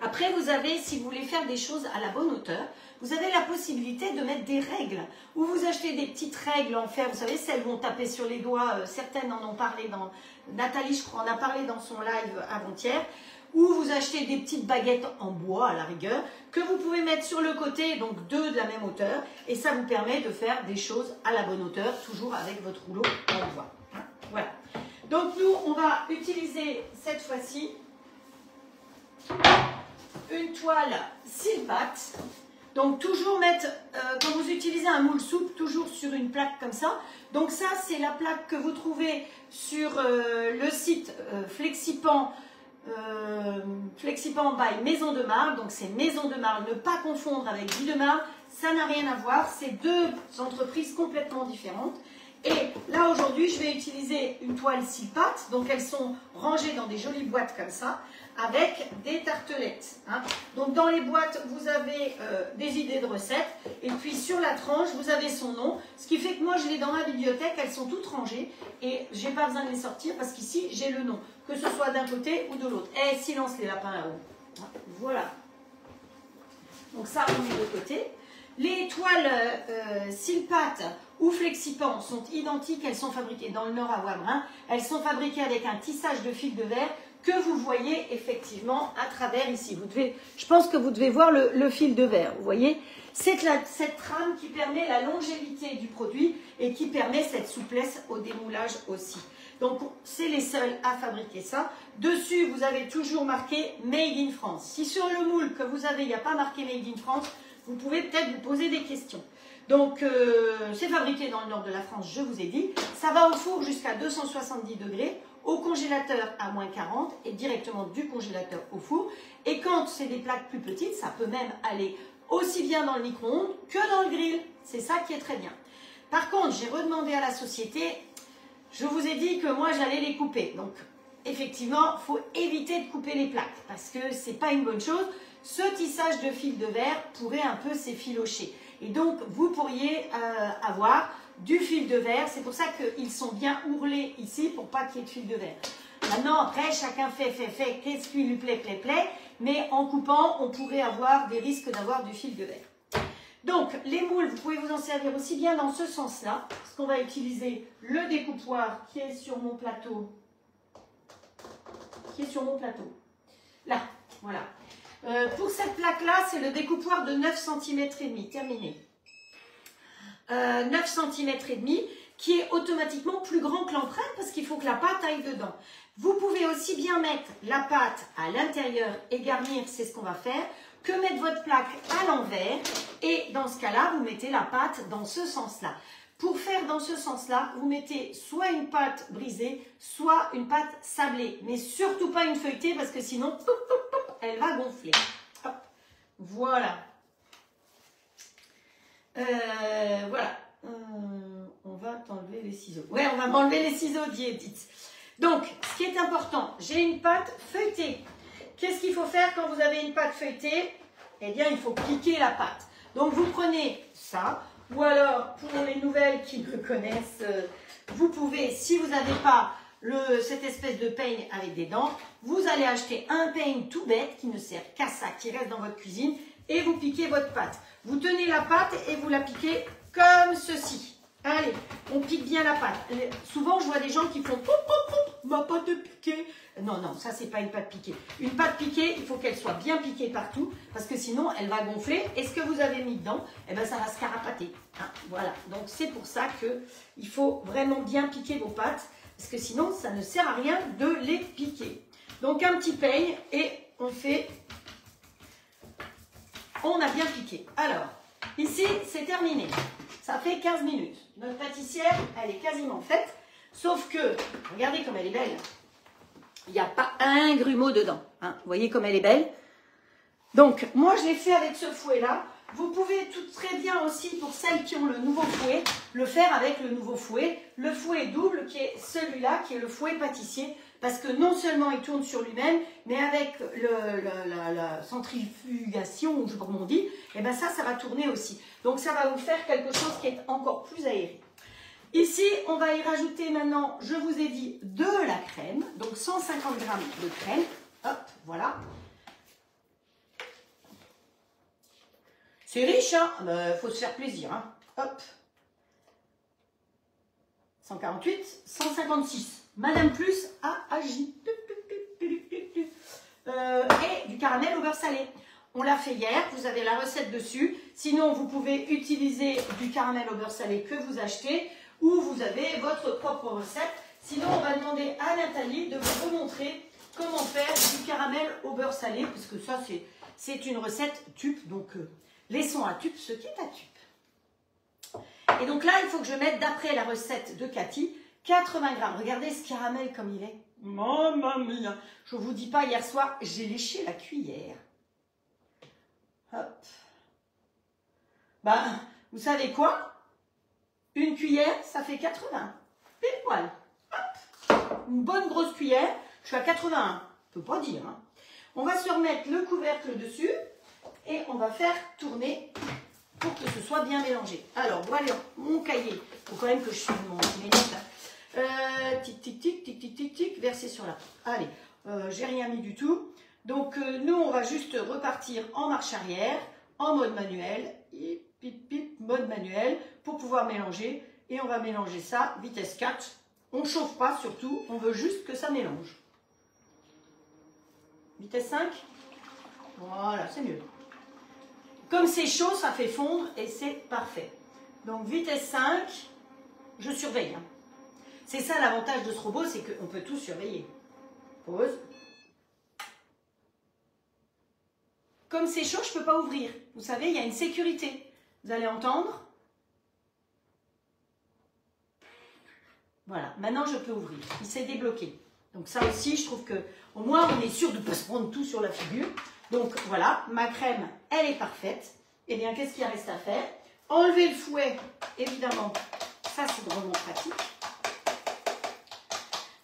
Après, vous avez, si vous voulez faire des choses à la bonne hauteur, vous avez la possibilité de mettre des règles. Ou vous achetez des petites règles en fer, vous savez, celles où on tapait sur les doigts, certaines en ont parlé dans... Nathalie, je crois, en a parlé dans son live avant-hier. Ou vous achetez des petites baguettes en bois, à la rigueur, que vous pouvez mettre sur le côté, donc deux de la même hauteur. Et ça vous permet de faire des choses à la bonne hauteur, toujours avec votre rouleau en bois. Voilà. Donc nous, on va utiliser cette fois-ci une toile Silpat. Donc toujours mettre, quand vous utilisez un moule souple, toujours sur une plaque comme ça. Donc ça, c'est la plaque que vous trouvez sur le site Flexipan by Maison de Marle. Donc c'est Maison de Marle, ne pas confondre avec Vie de Marle, ça n'a rien à voir. C'est deux entreprises complètement différentes. Et là aujourd'hui, je vais utiliser une toile Silpat. Donc elles sont rangées dans des jolies boîtes comme ça, avec des tartelettes. Hein. Donc dans les boîtes, vous avez des idées de recettes. Et puis sur la tranche, vous avez son nom. Ce qui fait que moi, je l'ai dans ma bibliothèque. Elles sont toutes rangées. Et je n'ai pas besoin de les sortir parce qu'ici, j'ai le nom. Que ce soit d'un côté ou de l'autre. Eh, silence les lapins là-haut. Voilà. Donc ça, on met de côté. Les toiles Silpat ou Flexipan sont identiques. Elles sont fabriquées dans le Nord à Wavrin. Elles sont fabriquées avec un tissage de fil de verre que vous voyez effectivement à travers ici. Je pense que vous devez voir le fil de verre. Vous voyez, c'est cette trame qui permet la longévité du produit et qui permet cette souplesse au démoulage aussi. Donc, c'est les seuls à fabriquer ça. Dessus, vous avez toujours marqué Made in France. Si sur le moule que vous avez, il n'y a pas marqué Made in France, vous pouvez peut-être vous poser des questions. Donc, c'est fabriqué dans le nord de la France, je vous ai dit. Ça va au four jusqu'à 270 degrés, au congélateur à moins 40 et directement du congélateur au four. Et quand c'est des plaques plus petites, ça peut même aller aussi bien dans le micro-ondes que dans le grill. C'est ça qui est très bien. Par contre, j'ai redemandé à la société, je vous ai dit que moi, j'allais les couper. Donc, effectivement, il faut éviter de couper les plaques parce que ce n'est pas une bonne chose. Ce tissage de fil de verre pourrait un peu s'effilocher. Et donc, vous pourriez avoir du fil de verre. C'est pour ça qu'ils sont bien ourlés ici pour pas qu'il y ait de fil de verre. Maintenant, après, chacun fait. Qu'est-ce qui lui plaît. Mais en coupant, on pourrait avoir des risques d'avoir du fil de verre. Donc, les moules, vous pouvez vous en servir aussi bien dans ce sens-là. Parce qu'on va utiliser le découpoir qui est sur mon plateau. Là, voilà. Pour cette plaque-là, c'est le découpoir de 9 cm et demi. Terminé. 9 cm et demi qui est automatiquement plus grand que l'empreinte parce qu'il faut que la pâte aille dedans. Vous pouvez aussi bien mettre la pâte à l'intérieur et garnir, c'est ce qu'on va faire, que mettre votre plaque à l'envers et dans ce cas-là, vous mettez la pâte dans ce sens-là. Pour faire dans ce sens-là, vous mettez soit une pâte brisée, soit une pâte sablée, mais surtout pas une feuilletée parce que sinon, elle va gonfler. Hop. Voilà. Voilà. On va t'enlever les ciseaux. Ouais, on va m'enlever les ciseaux, dit Edith. Donc, ce qui est important, j'ai une pâte feuilletée. Qu'est-ce qu'il faut faire quand vous avez une pâte feuilletée? Eh bien, il faut piquer la pâte. Donc, vous prenez ça, ou alors, pour les nouvelles qui me connaissent, vous pouvez, si vous n'avez pas cette espèce de peigne avec des dents, vous allez acheter un peigne tout bête qui ne sert qu'à ça, qui reste dans votre cuisine, et vous piquez votre pâte. Vous tenez la pâte et vous la piquez comme ceci. Allez, on pique bien la pâte. Souvent, je vois des gens qui font « ma pâte est piquée ». Non, non, ça, c'est pas une pâte piquée. Une pâte piquée, il faut qu'elle soit bien piquée partout, parce que sinon, elle va gonfler. Et ce que vous avez mis dedans, eh ben, ça va se carapater. Hein, voilà, donc c'est pour ça qu'il faut vraiment bien piquer vos pâtes, parce que sinon, ça ne sert à rien de les piquer. Donc, un petit peigne, et on a bien piqué. Alors, ici, c'est terminé. Ça fait 15 minutes. Notre pâtissière, elle est quasiment faite. Sauf que, regardez comme elle est belle. Il n'y a pas un grumeau dedans. Hein. Vous voyez comme elle est belle. Donc, moi, je l'ai fait avec ce fouet-là. Vous pouvez tout très bien aussi, pour celles qui ont le nouveau fouet, le faire avec le nouveau fouet. Le fouet double, qui est celui-là, qui est le fouet pâtissier. Parce que non seulement il tourne sur lui-même, mais avec la centrifugation, ou je sais pas comment on dit, et ben ça va tourner aussi. Donc ça va vous faire quelque chose qui est encore plus aéré. Ici, on va y rajouter maintenant, je vous ai dit, de la crème. Donc 150 g de crème. Hop, voilà. C'est riche, hein? Faut se faire plaisir, hein? Hop. 148, 156. Madame Plus a agi. Et du caramel au beurre salé. On l'a fait hier, vous avez la recette dessus. Sinon, vous pouvez utiliser du caramel au beurre salé que vous achetez ou vous avez votre propre recette. Sinon, on va demander à Nathalie de vous remontrer comment faire du caramel au beurre salé, parce que ça, c'est une recette tube. Donc, laissons à tube ce qui est à tube. Et donc là, il faut que je mette, d'après la recette de Cathy, 80 grammes. Regardez ce caramel comme il est. Mamma mia. Je ne vous dis pas, hier soir, j'ai léché la cuillère. Hop. Ben, vous savez quoi? Une cuillère, ça fait 80. Pile poil. Hop. Une bonne grosse cuillère, je suis à 81. Je ne peux pas dire. Hein. On va se remettre le couvercle dessus et on va faire tourner pour que ce soit bien mélangé. Alors, voilà mon cahier. Il faut quand même que je suive mes notes. Tic, tic, tic, tic, tic, tic, tic, versé sur la... Allez, j'ai rien mis du tout. Donc, nous, on va juste repartir en marche arrière, en mode manuel, hip, hip, hip, mode manuel, pour pouvoir mélanger. Et on va mélanger ça, vitesse 4. On ne chauffe pas surtout, on veut juste que ça mélange. Vitesse 5. Voilà, c'est mieux. Comme c'est chaud, ça fait fondre et c'est parfait. Donc, vitesse 5, je surveille. Hein. C'est ça l'avantage de ce robot, c'est qu'on peut tout surveiller. Pause. Comme c'est chaud, je ne peux pas ouvrir. Vous savez, il y a une sécurité. Vous allez entendre. Voilà, maintenant je peux ouvrir. Il s'est débloqué. Donc ça aussi, je trouve que au moins on est sûr de ne pas se prendre tout sur la figure. Donc voilà, ma crème, elle est parfaite. Eh bien, qu'est-ce qu'il reste à faire? Enlever le fouet, évidemment. Ça, c'est vraiment pratique.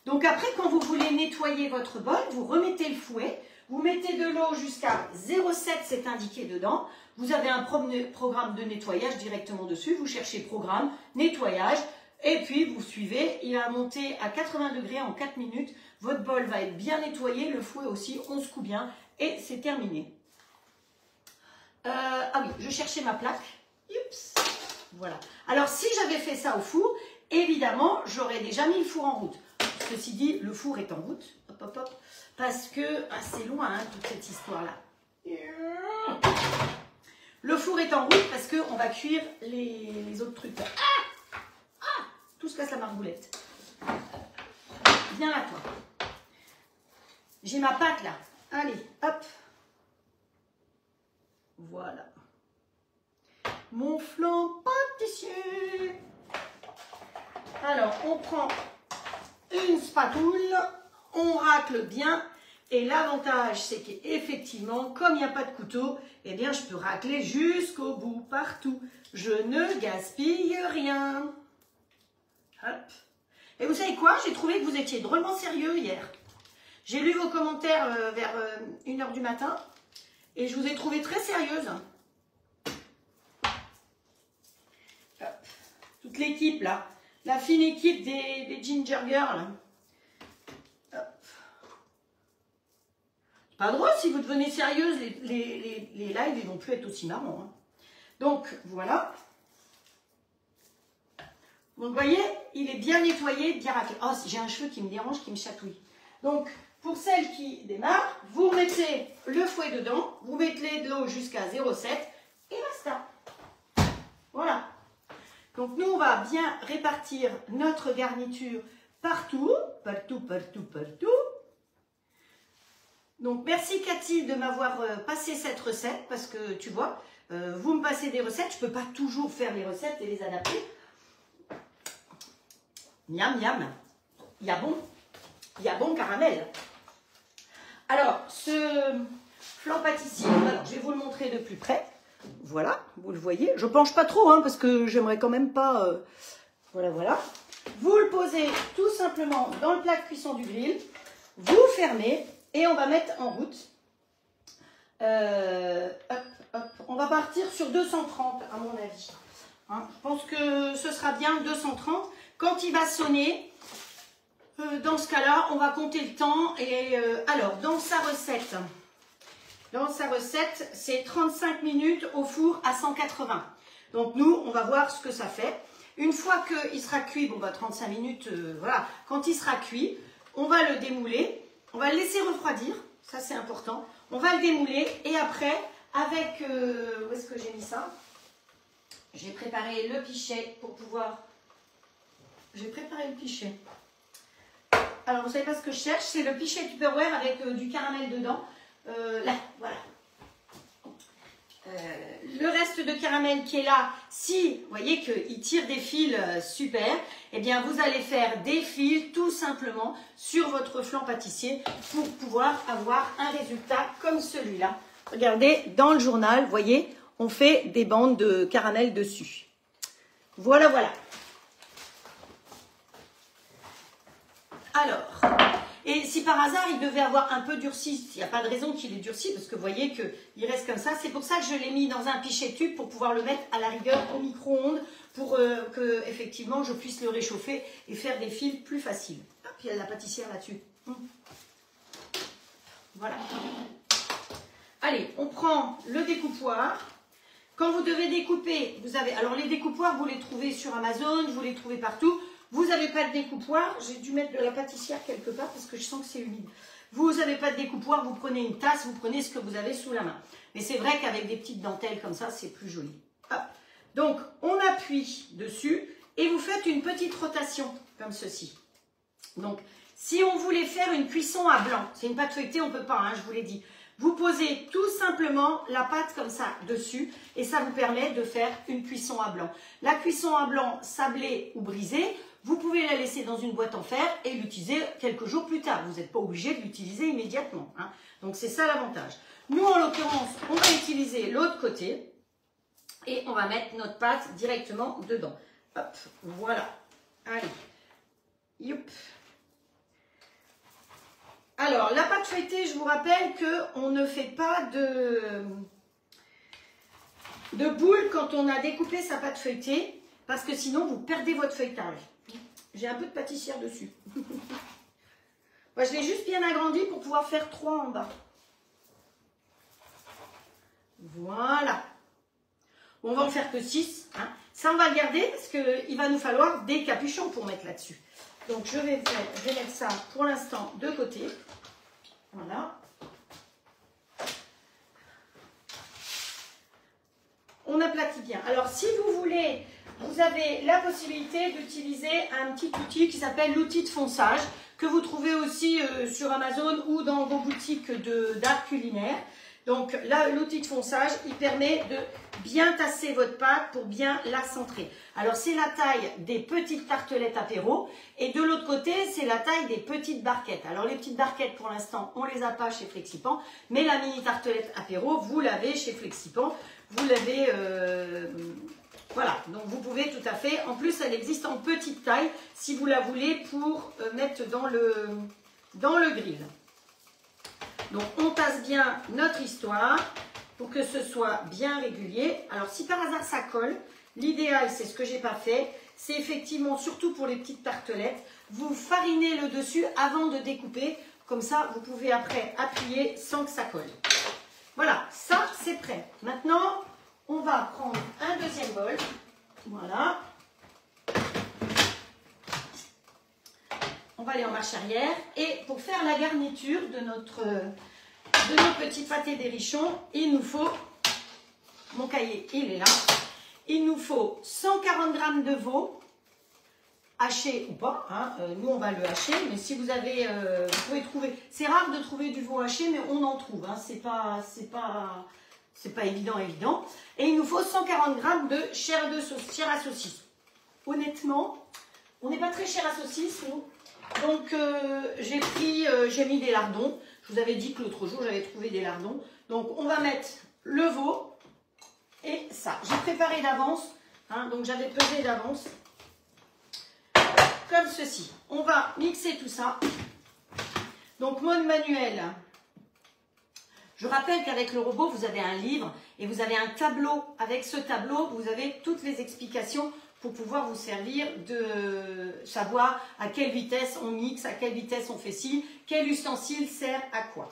Donc après, quand vous voulez nettoyer votre bol, vous remettez le fouet. Vous mettez de l'eau jusqu'à 0,7, c'est indiqué dedans. Vous avez un programme de nettoyage directement dessus. Vous cherchez programme, nettoyage. Et puis, vous suivez. Il va monter à 80 degrés en 4 minutes. Votre bol va être bien nettoyé. Le fouet aussi, on secoue bien. Et c'est terminé. Ah oui, je cherchais ma plaque. Oups. Voilà. Alors, si j'avais fait ça au four, évidemment, j'aurais déjà mis le four en route. Ceci dit, le four est en route. Hop, hop, hop. Parce que c'est loin, hein, toute cette histoire-là. Le four est en route parce qu'on va cuire les autres trucs. Tout se casse la margoulette. Viens là, toi. J'ai ma pâte, là. Allez, hop. Voilà. Mon flan pâtissier. Alors, on prend une spatule, on racle bien. Et l'avantage, c'est qu'effectivement, comme il n'y a pas de couteau, eh bien, je peux racler jusqu'au bout, partout. Je ne gaspille rien. Hop. Et vous savez quoi? J'ai trouvé que vous étiez drôlement sérieux hier. J'ai lu vos commentaires vers 1 h du matin et je vous ai trouvé très sérieuse. Hop. Toute l'équipe là, la fine équipe des Ginger Girls. Hop. C'est pas drôle si vous devenez sérieuse, les lives ils vont plus être aussi marrants. Hein. Donc voilà. Donc, vous voyez, il est bien nettoyé, bien raclé. Oh, j'ai un cheveu qui me dérange, qui me chatouille. Donc, pour celles qui démarrent, vous mettez le fouet dedans, vous mettez de l'eau jusqu'à 0,7 et basta. Voilà. Donc, nous, on va bien répartir notre garniture partout, partout, partout, partout. Donc, merci Cathy de m'avoir passé cette recette parce que, tu vois, vous me passez des recettes, je ne peux pas toujours faire les recettes et les adapter. Miam, miam. Il y a bon caramel. Alors, ce flan pâtissier, alors, je vais vous le montrer de plus près. Voilà, vous le voyez. Je ne penche pas trop, hein, parce que j'aimerais quand même pas... Voilà, voilà. Vous le posez tout simplement dans le plat de cuisson du grill. Vous fermez et on va mettre en route. Hop, hop. On va partir sur 230, à mon avis. Hein, je pense que ce sera bien 230. Quand il va sonner, dans ce cas-là, on va compter le temps. Et alors, dans sa recette, c'est 35 minutes au four à 180. Donc nous, on va voir ce que ça fait. Une fois qu'il sera cuit, bon bah 35 minutes, voilà. Quand il sera cuit, on va le démouler. On va le laisser refroidir, ça c'est important. On va le démouler et après, avec... où est-ce que j'ai mis ça? J'ai préparé le pichet pour pouvoir... J'ai préparé le pichet. Alors, vous savez pas ce que je cherche? C'est le pichet Tupperware avec du caramel dedans. Là, voilà. Le reste de caramel qui est là, si vous voyez qu'il tire des fils super, eh bien vous allez faire des fils tout simplement sur votre flanc pâtissier pour pouvoir avoir un résultat comme celui-là. Regardez, dans le journal, vous voyez, on fait des bandes de caramel dessus. Voilà, voilà. Alors, et si par hasard il devait avoir un peu durci, il n'y a pas de raison qu'il ait durci parce que vous voyez qu'il reste comme ça. C'est pour ça que je l'ai mis dans un pichet tube pour pouvoir le mettre à la rigueur au micro-ondes pour que effectivement je puisse le réchauffer et faire des fils plus faciles. Hop, il y a de la pâtissière là-dessus. Voilà. Allez, on prend le découpoir. Quand vous devez découper, vous avez... Alors les découpoirs, vous les trouvez sur Amazon, vous les trouvez partout. Vous n'avez pas de découpoir, j'ai dû mettre de la pâtissière quelque part parce que je sens que c'est humide. Vous n'avez pas de découpoir, vous prenez une tasse, vous prenez ce que vous avez sous la main. Mais c'est vrai qu'avec des petites dentelles comme ça, c'est plus joli. Hop. Donc, on appuie dessus et vous faites une petite rotation comme ceci. Donc, si on voulait faire une cuisson à blanc, c'est une pâte feuilletée, on ne peut pas, hein, je vous l'ai dit. Vous posez tout simplement la pâte comme ça dessus et ça vous permet de faire une cuisson à blanc. La cuisson à blanc sablée ou brisée, vous pouvez la laisser dans une boîte en fer et l'utiliser quelques jours plus tard. Vous n'êtes pas obligé de l'utiliser immédiatement, hein. Donc c'est ça l'avantage. Nous en l'occurrence, on va utiliser l'autre côté et on va mettre notre pâte directement dedans. Hop, voilà. Allez, youp. Alors, la pâte feuilletée, je vous rappelle qu'on ne fait pas de boule quand on a découpé sa pâte feuilletée, parce que sinon, vous perdez votre feuilletage. J'ai un peu de pâtissière dessus. Moi, je l'ai juste bien agrandi pour pouvoir faire 3 en bas. Voilà. On va en faire que 6. Hein. Ça, on va le garder parce qu'il va nous falloir des capuchons pour mettre là-dessus. Donc, je vais mettre ça pour l'instant de côté. Voilà. On aplatit bien. Alors, si vous voulez, vous avez la possibilité d'utiliser un petit outil qui s'appelle l'outil de fonçage, que vous trouvez aussi sur Amazon ou dans vos boutiques d'art culinaire. Donc là, l'outil de fonçage, il permet de bien tasser votre pâte pour bien la centrer. Alors c'est la taille des petites tartelettes apéro et de l'autre côté, c'est la taille des petites barquettes. Alors les petites barquettes, pour l'instant, on ne les a pas chez Flexipan, mais la mini tartelette apéro, vous l'avez chez Flexipan. Vous l'avez, voilà, donc vous pouvez tout à fait. En plus, elle existe en petite taille si vous la voulez pour mettre dans le grill. Donc, on tasse bien notre histoire pour que ce soit bien régulier. Alors, si par hasard ça colle, l'idéal, c'est ce que j'ai pas fait, c'est effectivement, surtout pour les petites tartelettes, vous farinez le dessus avant de découper. Comme ça, vous pouvez après appuyer sans que ça colle. Voilà, ça, c'est prêt. Maintenant, on va prendre un deuxième bol. Voilà. On va aller en marche arrière. Et pour faire la garniture de nos petits pâtés d'Hérichon, il nous faut, mon cahier, il est là, il nous faut 140 g de veau, haché ou pas, hein. Nous on va le hacher, mais si vous avez, vous pouvez trouver, c'est rare de trouver du veau haché, mais on en trouve, hein. C'est pas évident. Et il nous faut 140 g de chair à saucisse. Honnêtement, on n'est pas très chair à saucisse, nous. Donc, j'ai mis des lardons. Je vous avais dit que l'autre jour, j'avais trouvé des lardons. Donc, on va mettre le veau et ça. J'ai préparé d'avance, hein, donc j'avais pesé d'avance. Comme ceci. On va mixer tout ça. Donc, mode manuel. Je rappelle qu'avec le robot, vous avez un livre et vous avez un tableau. Avec ce tableau, vous avez toutes les explications pour pouvoir vous servir de savoir à quelle vitesse on mixe, à quelle vitesse on fait ci, quel ustensile sert à quoi.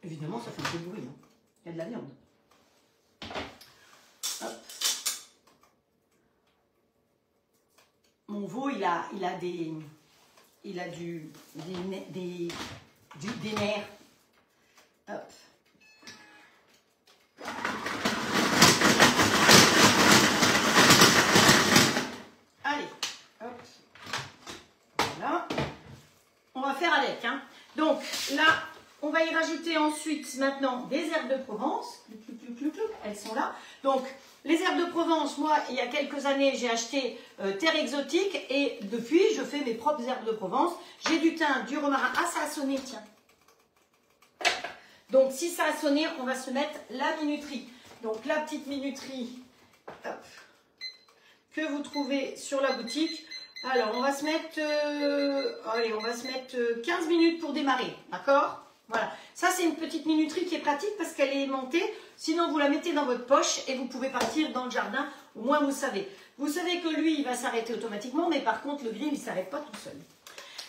Évidemment, ça fait un peu de bruit, hein. Il y a de la viande. Hop. Mon veau, il a des nerfs. Hop. Allez, hop. Voilà. On va faire avec, hein. Donc là, on va y rajouter ensuite maintenant des herbes de Provence. Elles sont là. Donc les herbes de Provence, moi, il y a quelques années, j'ai acheté Terre Exotique et depuis, je fais mes propres herbes de Provence. J'ai du thym, du romarin. Ah, ça a sonné, tiens. Donc si ça a sonné, on va se mettre la minuterie. Donc la petite minuterie, hop, que vous trouvez sur la boutique. Alors, on va se mettre, allez, on va se mettre 15 minutes pour démarrer, d'accord? Voilà, ça c'est une petite minuterie qui est pratique parce qu'elle est aimantée. Sinon, vous la mettez dans votre poche et vous pouvez partir dans le jardin. Au moins, vous savez. Vous savez que lui, il va s'arrêter automatiquement, mais par contre, le grill, il ne s'arrête pas tout seul.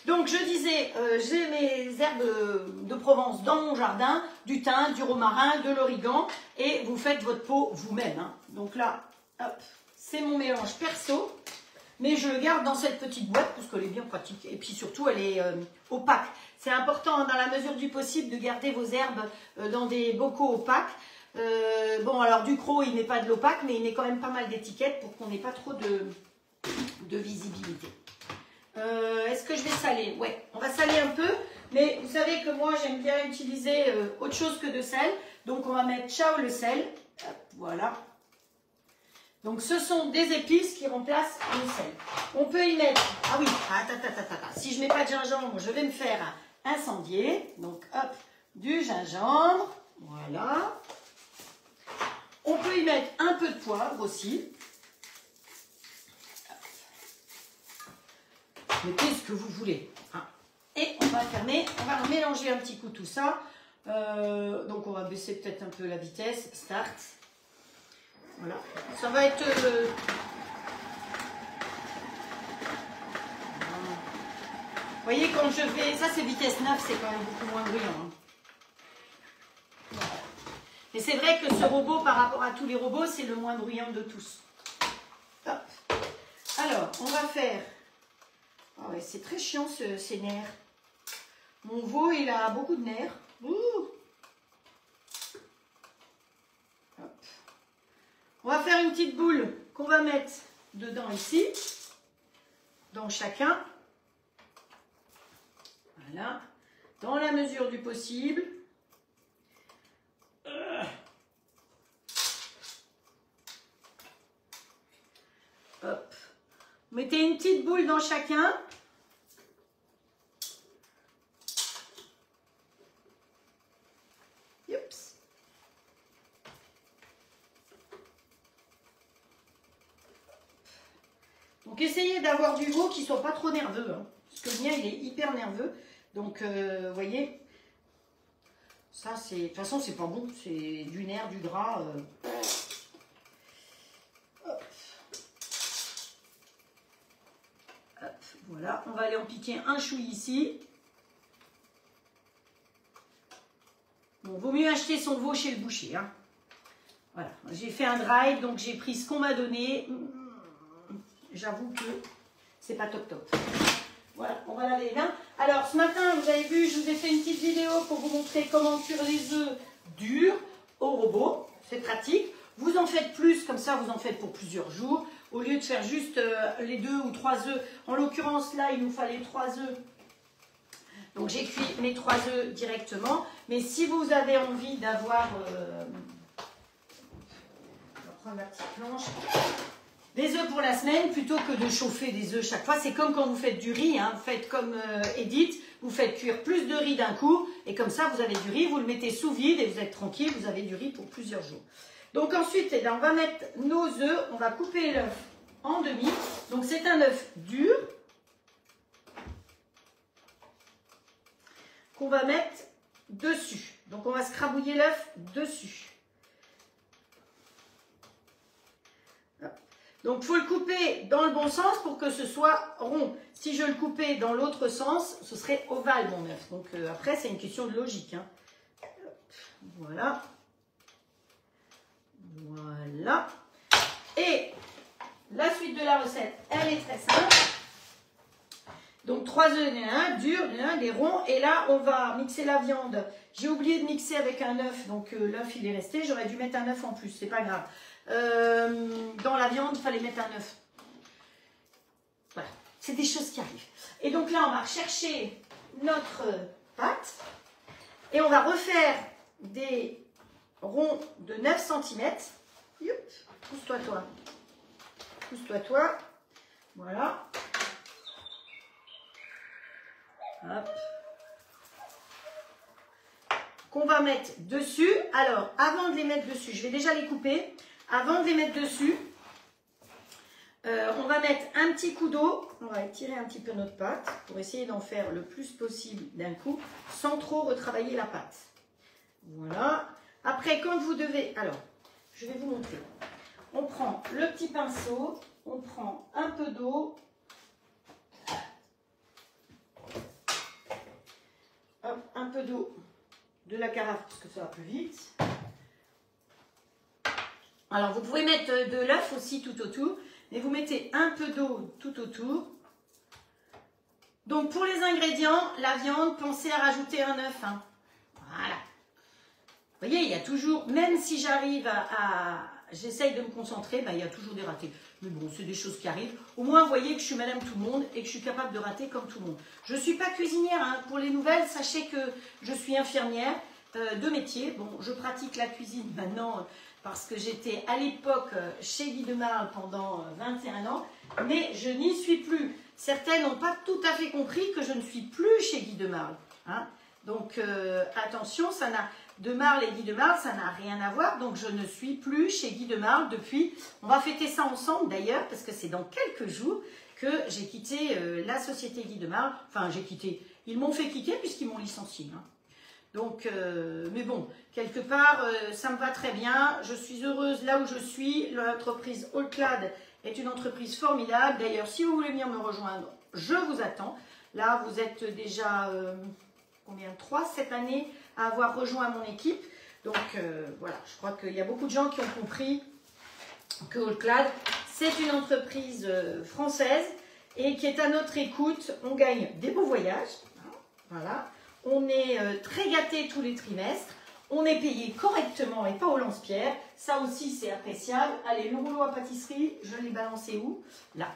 Donc, je disais, j'ai mes herbes de Provence dans mon jardin, du thym, du romarin, de l'origan, et vous faites votre pot vous-même, hein. Donc là, hop, c'est mon mélange perso. Mais je le garde dans cette petite boîte parce qu'elle est bien pratique. Et puis surtout, elle est opaque. C'est important, dans la mesure du possible, de garder vos herbes dans des bocaux opaques. Bon, alors Ducros, il met pas de l'opaque, mais il met quand même pas mal d'étiquettes pour qu'on n'ait pas trop de visibilité. Est-ce que je vais saler? Ouais, on va saler un peu. Mais vous savez que moi, j'aime bien utiliser autre chose que de sel. Donc, on va mettre ciao le sel. Hop, voilà. Donc, ce sont des épices qui remplacent le sel. On peut y mettre... Ah oui, si je ne mets pas de gingembre, je vais me faire incendier. Donc, hop, du gingembre. Voilà. On peut y mettre un peu de poivre aussi. Mettez ce que vous voulez. Et on va fermer, on va mélanger un petit coup tout ça. Donc, on va baisser peut-être un peu la vitesse. Start. Voilà, ça va être... Vous voyez, quand je fais... Ça, c'est vitesse 9, c'est quand même beaucoup moins bruyant. Hein. Voilà. Mais c'est vrai que ce robot, par rapport à tous les robots, c'est le moins bruyant de tous. Hop. Alors, on va faire... Ah ouais, c'est très chiant, ces nerfs. Mon veau, il a beaucoup de nerfs. Ouh. On va faire une petite boule qu'on va mettre dedans ici, dans chacun. Voilà, dans la mesure du possible. Hop. Mettez une petite boule dans chacun. Oups. Donc, essayez d'avoir du veau qui ne soit pas trop nerveux. Hein, parce que le mien, il est hyper nerveux. Donc, vous voyez, ça, c'est... De toute façon, c'est pas bon. C'est du nerf, du gras. Hop. Hop, voilà. On va aller en piquer un chouï ici. Bon, vaut mieux acheter son veau chez le boucher. Hein. Voilà. J'ai fait un drive, donc j'ai pris ce qu'on m'a donné. J'avoue que c'est pas top top. Voilà, on va laver les mains. Alors, ce matin, vous avez vu, je vous ai fait une petite vidéo pour vous montrer comment cuire les œufs durs au robot. C'est pratique. Vous en faites plus, comme ça, vous en faites pour plusieurs jours. Au lieu de faire juste les 2 ou 3 œufs. En l'occurrence, là, il nous fallait 3 œufs. Donc, j'ai cuit mes 3 œufs directement. Mais si vous avez envie d'avoir... je vais prendre ma petite planche. Des œufs pour la semaine, plutôt que de chauffer des œufs chaque fois. C'est comme quand vous faites du riz, hein. Vous faites comme Edith, vous faites cuire plus de riz d'un coup, et comme ça, vous avez du riz, vous le mettez sous vide, et vous êtes tranquille, vous avez du riz pour plusieurs jours. Donc ensuite, eh bien, on va mettre nos œufs, on va couper l'œuf en demi. Donc c'est un œuf dur qu'on va mettre dessus. Donc on va scrabouiller l'œuf dessus. Donc il faut le couper dans le bon sens pour que ce soit rond. Si je le coupais dans l'autre sens, ce serait ovale mon œuf. Donc après c'est une question de logique. Hein. Voilà. Voilà. Et la suite de la recette, elle est très simple. Donc 3 œufs, dur, des ronds. Et là, on va mixer la viande. J'ai oublié de mixer avec un œuf, donc l'œuf il est resté. J'aurais dû mettre un œuf en plus, c'est pas grave. Dans la viande, il fallait mettre un œuf. Voilà, c'est des choses qui arrivent. Et donc là, on va rechercher notre pâte. Et on va refaire des ronds de 9 cm. Pousse-toi, toi. Pousse-toi, toi. Voilà. Hop. Qu'on va mettre dessus. Alors, avant de les mettre dessus, je vais déjà les couper. Avant de les mettre dessus, on va mettre un petit coup d'eau. On va étirer un petit peu notre pâte pour essayer d'en faire le plus possible d'un coup, sans trop retravailler la pâte. Voilà. Après, quand vous devez... Alors, je vais vous montrer. On prend le petit pinceau, on prend un peu d'eau. Un peu d'eau de la carafe parce que ça va plus vite. Alors vous pouvez mettre de l'œuf aussi tout autour, mais vous mettez un peu d'eau tout autour. Donc pour les ingrédients, la viande, pensez à rajouter un œuf. Hein. Voilà. Vous voyez, il y a toujours, même si j'arrive j'essaye de me concentrer, ben, il y a toujours des ratés. Mais bon, c'est des choses qui arrivent. Au moins, vous voyez que je suis madame tout le monde et que je suis capable de rater comme tout le monde. Je ne suis pas cuisinière. Hein. Pour les nouvelles, sachez que je suis infirmière de métier. Bon, je pratique la cuisine maintenant parce que j'étais à l'époque chez Guy de Marle pendant 21 ans. Mais je n'y suis plus. Certaines n'ont pas tout à fait compris que je ne suis plus chez Guy de Marle. Hein. Donc, attention, ça n'a... De Marle et Guy de Marle, ça n'a rien à voir, donc je ne suis plus chez Guy de Marle depuis. On va fêter ça ensemble d'ailleurs, parce que c'est dans quelques jours que j'ai quitté la société Guy de Marle. Enfin, j'ai quitté. Ils m'ont fait quitter puisqu'ils m'ont licencié. Hein. Donc, mais bon, quelque part, ça me va très bien. Je suis heureuse là où je suis. L'entreprise All-Clad est une entreprise formidable. D'ailleurs, si vous voulez venir me rejoindre, je vous attends. Là, vous êtes déjà, combien, 3 cette année à avoir rejoint mon équipe. Donc voilà, je crois qu'il y a beaucoup de gens qui ont compris que All-Clad, c'est une entreprise française et qui est à notre écoute. On gagne des beaux voyages, hein, voilà. On est très gâtés tous les trimestres. On est payé correctement et pas au lance-pierre. Ça aussi, c'est appréciable. Allez, le rouleau à pâtisserie, je l'ai balancé où? Là.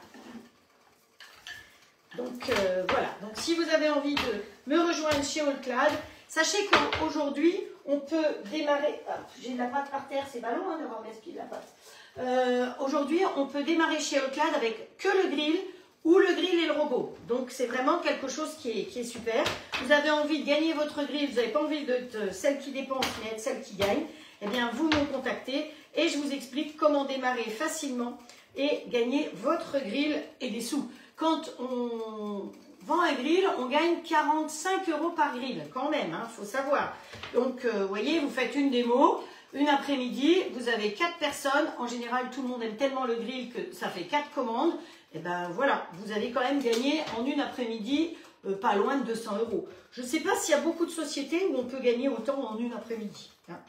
Donc voilà. Donc si vous avez envie de me rejoindre chez All-Clad, sachez qu'aujourd'hui, on peut démarrer... J'ai de la pâte par terre, c'est ballon hein, d'avoir gaspillé de la pâte. Aujourd'hui, on peut démarrer chez All-Clad avec que le grill ou le grill et le robot. Donc, c'est vraiment quelque chose qui est super. Vous avez envie de gagner votre grill, vous n'avez pas envie d'être celle qui dépense, mais être celle qui gagne. Eh bien, vous me contactez et je vous explique comment démarrer facilement et gagner votre grill et des sous. Quand on... vend un grill, on gagne 45 € par grill, quand même, il faut savoir. Donc, vous voyez, vous faites une démo, une après-midi, vous avez 4 personnes. En général, tout le monde aime tellement le grill que ça fait 4 commandes. Et ben voilà, vous avez quand même gagné en une après-midi pas loin de 200 €. Je ne sais pas s'il y a beaucoup de sociétés où on peut gagner autant en une après-midi. Hein.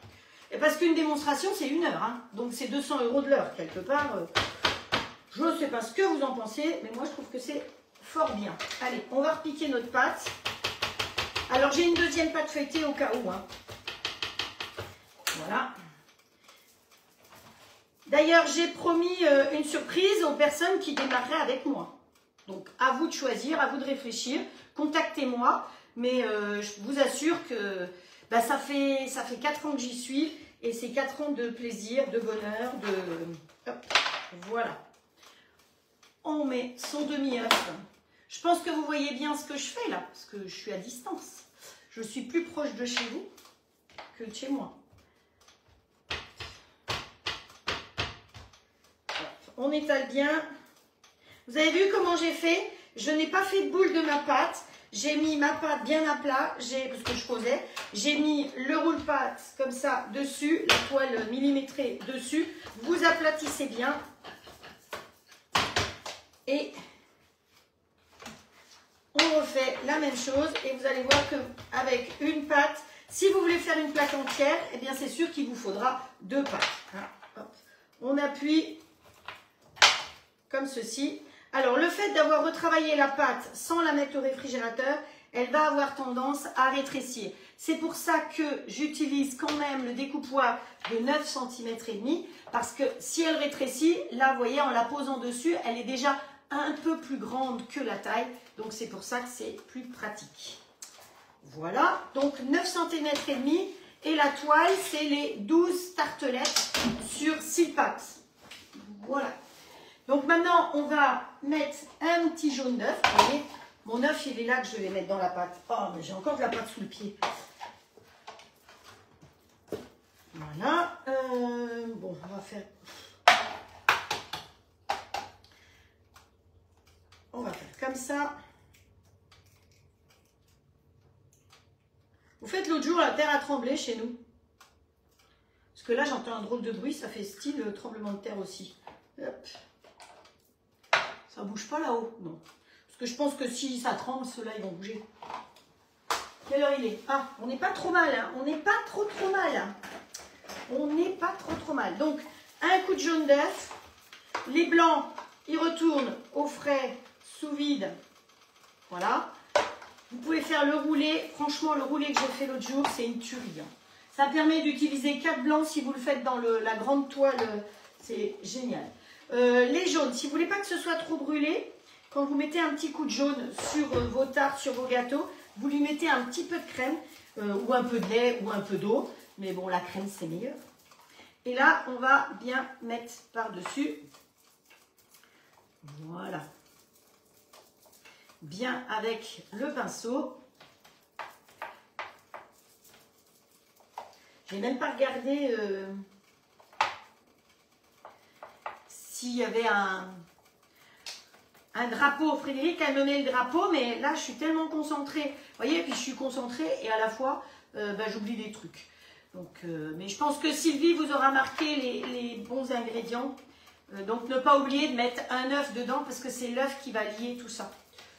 Et parce qu'une démonstration, c'est 1 heure. Hein. Donc, c'est 200 € de l'heure, quelque part. Je ne sais pas ce que vous en pensez, mais moi, je trouve que c'est... fort bien. Allez, on va repiquer notre pâte. Alors, j'ai une deuxième pâte feuilletée au cas où. Hein. Voilà. D'ailleurs, j'ai promis une surprise aux personnes qui démarreraient avec moi. Donc, à vous de choisir, à vous de réfléchir. Contactez-moi. Mais je vous assure que bah, ça fait 4 ans que j'y suis. Et c'est 4 ans de plaisir, de bonheur, de... Hop, voilà. On met son demi-œuf. Je pense que vous voyez bien ce que je fais là, parce que je suis à distance. Je suis plus proche de chez vous que de chez moi. on étale bien. Vous avez vu comment j'ai fait? Je n'ai pas fait de boule de ma pâte. J'ai mis ma pâte bien à plat, parce que je posais. J'ai mis le roule-pâte comme ça dessus, la toile millimétrée dessus. Vous aplatissez bien. Et on refait la même chose. Et vous allez voir qu'avec une pâte, si vous voulez faire une plaque entière, eh bien c'est sûr qu'il vous faudra 2 pâtes. Hein, hop. On appuie comme ceci. Alors, le fait d'avoir retravaillé la pâte sans la mettre au réfrigérateur, elle va avoir tendance à rétrécir. C'est pour ça que j'utilise quand même le découpoir de 9 cm et demi, parce que si elle rétrécit, là, vous voyez, en la posant dessus, elle est déjà un peu plus grande que la taille. Donc, c'est pour ça que c'est plus pratique. Voilà, donc 9 cm et demi. Et la toile, c'est les 12 tartelettes sur 6 pattes. Voilà. Donc maintenant, on va mettre un petit jaune d'œuf. Vous voyez, mon œuf, il est là que je vais mettre dans la pâte. Oh, mais j'ai encore de la pâte sous le pied. Voilà. Bon, on va faire... On va faire comme ça. Vous faites l'autre jour, la terre a tremblé chez nous. Parce que là, j'entends un drôle de bruit. Ça fait style tremblement de terre aussi. Hop. Ça bouge pas là-haut, non. Parce que je pense que si ça tremble, ceux-là, ils vont bouger. Quelle heure il est? Ah, on n'est pas trop mal, hein. On n'est pas trop mal. Hein. On n'est pas trop mal. Donc, un coup de jaune d'œuf. Les blancs, ils retournent au frais, sous vide. Voilà. Vous pouvez faire le roulé. Franchement, le roulé que j'ai fait l'autre jour, c'est une tuerie. Hein. Ça permet d'utiliser 4 blancs si vous le faites dans la grande toile. C'est génial. Les jaunes, si vous ne voulez pas que ce soit trop brûlé, quand vous mettez un petit coup de jaune sur vos tartes, sur vos gâteaux, vous lui mettez un petit peu de crème, ou un peu de lait, ou un peu d'eau. Mais bon, la crème, c'est meilleur. Et là, on va bien mettre par-dessus. Voilà. Bien avec le pinceau. Je n'ai même pas regardé... s'il y avait un drapeau. Frédéric, elle me met le drapeau, mais là, je suis tellement concentrée. Vous voyez, puis je suis concentrée et à la fois, j'oublie des trucs. Donc, mais je pense que Sylvie vous aura marqué les bons ingrédients. Donc, ne pas oublier de mettre un œuf dedans parce que c'est l'œuf qui va lier tout ça.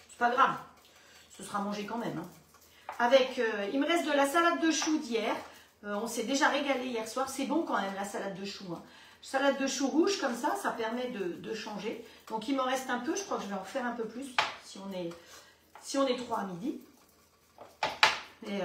C'est pas grave. Ce sera mangé quand même. Hein. Avec, il me reste de la salade de choux d'hier. On s'est déjà régalé hier soir. C'est bon quand même, la salade de choux. Hein. Salade de choux rouge, comme ça permet de changer. Donc, il m'en reste un peu. Je crois que je vais en faire un peu plus si on est 3 à midi. Et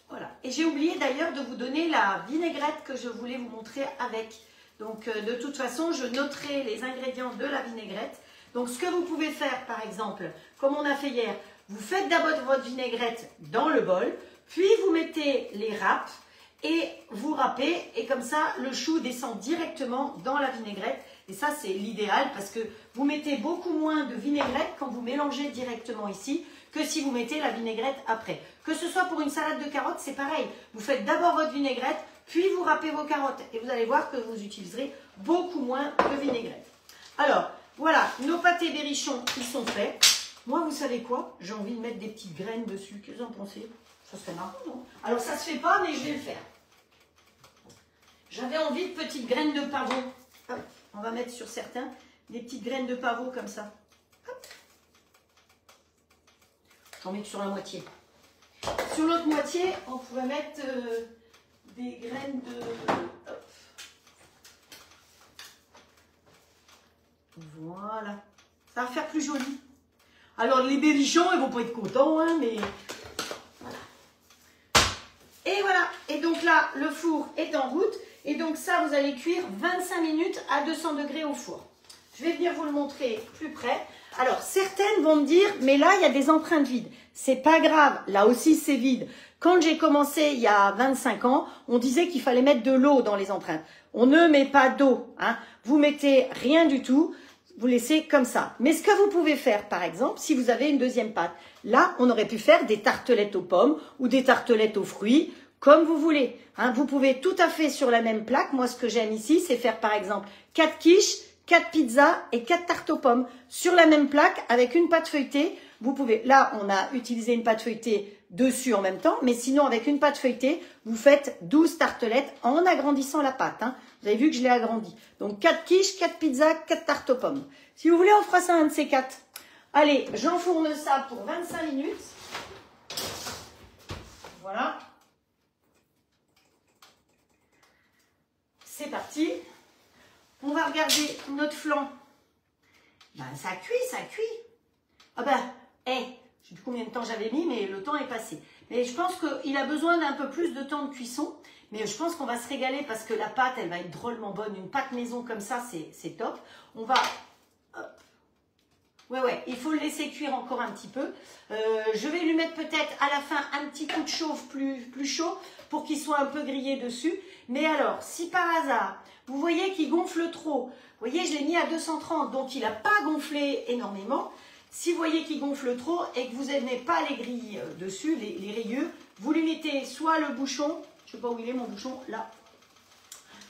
voilà. Et j'ai oublié d'ailleurs de vous donner la vinaigrette que je voulais vous montrer avec. Donc, de toute façon, je noterai les ingrédients de la vinaigrette. Donc, ce que vous pouvez faire, par exemple, comme on a fait hier, vous faites d'abord votre vinaigrette dans le bol, puis vous mettez les râpes, et vous râpez et comme ça le chou descend directement dans la vinaigrette et ça c'est l'idéal parce que vous mettez beaucoup moins de vinaigrette quand vous mélangez directement ici que si vous mettez la vinaigrette après. Que ce soit pour une salade de carottes, c'est pareil. Vous faites d'abord votre vinaigrette, puis vous râpez vos carottes et vous allez voir que vous utiliserez beaucoup moins de vinaigrette. Alors voilà, nos pâtés berrichons ils sont faits. Moi vous savez quoi, j'ai envie de mettre des petites graines dessus. Qu'est-ce que vous en pensez? Ça serait marrant, non? Alors, ça ne se fait pas, mais je vais le faire. J'avais envie de petites graines de pavot. Hop, on va mettre sur certains des petites graines de pavot comme ça. Hop. J'en mets sur la moitié. Sur l'autre moitié, on pourrait mettre des graines de... Hop. Voilà. Ça va faire plus joli. Alors, les berrichons, ils ne vont pas être contents, hein, mais... Et voilà, et donc là, le four est en route. Et donc ça, vous allez cuire 25 minutes à 200 degrés au four. Je vais venir vous le montrer plus près. Alors, certaines vont me dire, mais là, il y a des empreintes vides. C'est pas grave, là aussi, c'est vide. Quand j'ai commencé, il y a 25 ans, on disait qu'il fallait mettre de l'eau dans les empreintes. On ne met pas d'eau, hein. Vous mettez rien du tout. Vous laissez comme ça. Mais ce que vous pouvez faire, par exemple, si vous avez une deuxième pâte, là, on aurait pu faire des tartelettes aux pommes ou des tartelettes aux fruits, comme vous voulez. Hein, vous pouvez tout à fait sur la même plaque. Moi, ce que j'aime ici, c'est faire, par exemple, 4 quiches, 4 pizzas et 4 tartes aux pommes sur la même plaque avec une pâte feuilletée. Vous pouvez, là, on a utilisé une pâte feuilletée dessus en même temps, mais sinon, avec une pâte feuilletée, vous faites 12 tartelettes en agrandissant la pâte. Hein. Vous avez vu que je l'ai agrandi. Donc, 4 quiches, 4 pizzas, 4 tartes aux pommes. Si vous voulez, on fera ça un de ces 4. Allez, j'enfourne ça pour 25 minutes. Voilà. C'est parti. On va regarder notre flan. Ben, ça cuit, ça cuit. Ah ben, je ne sais plus combien de temps j'avais mis, mais le temps est passé. Mais je pense qu'il a besoin d'un peu plus de temps de cuisson. Mais je pense qu'on va se régaler parce que la pâte, elle va être drôlement bonne. Une pâte maison comme ça, c'est top. On va... Hop. Ouais, il faut le laisser cuire encore un petit peu. Je vais lui mettre peut-être à la fin un petit coup de chauffe plus chaud pour qu'il soit un peu grillé dessus. Mais alors, si par hasard, vous voyez qu'il gonfle trop, vous voyez, je l'ai mis à 230, donc il n'a pas gonflé énormément. Si vous voyez qu'il gonfle trop et que vous n'aimez pas les grilles dessus, les rayures, vous lui mettez soit le bouchon, je ne sais pas où il est mon bouchon, là,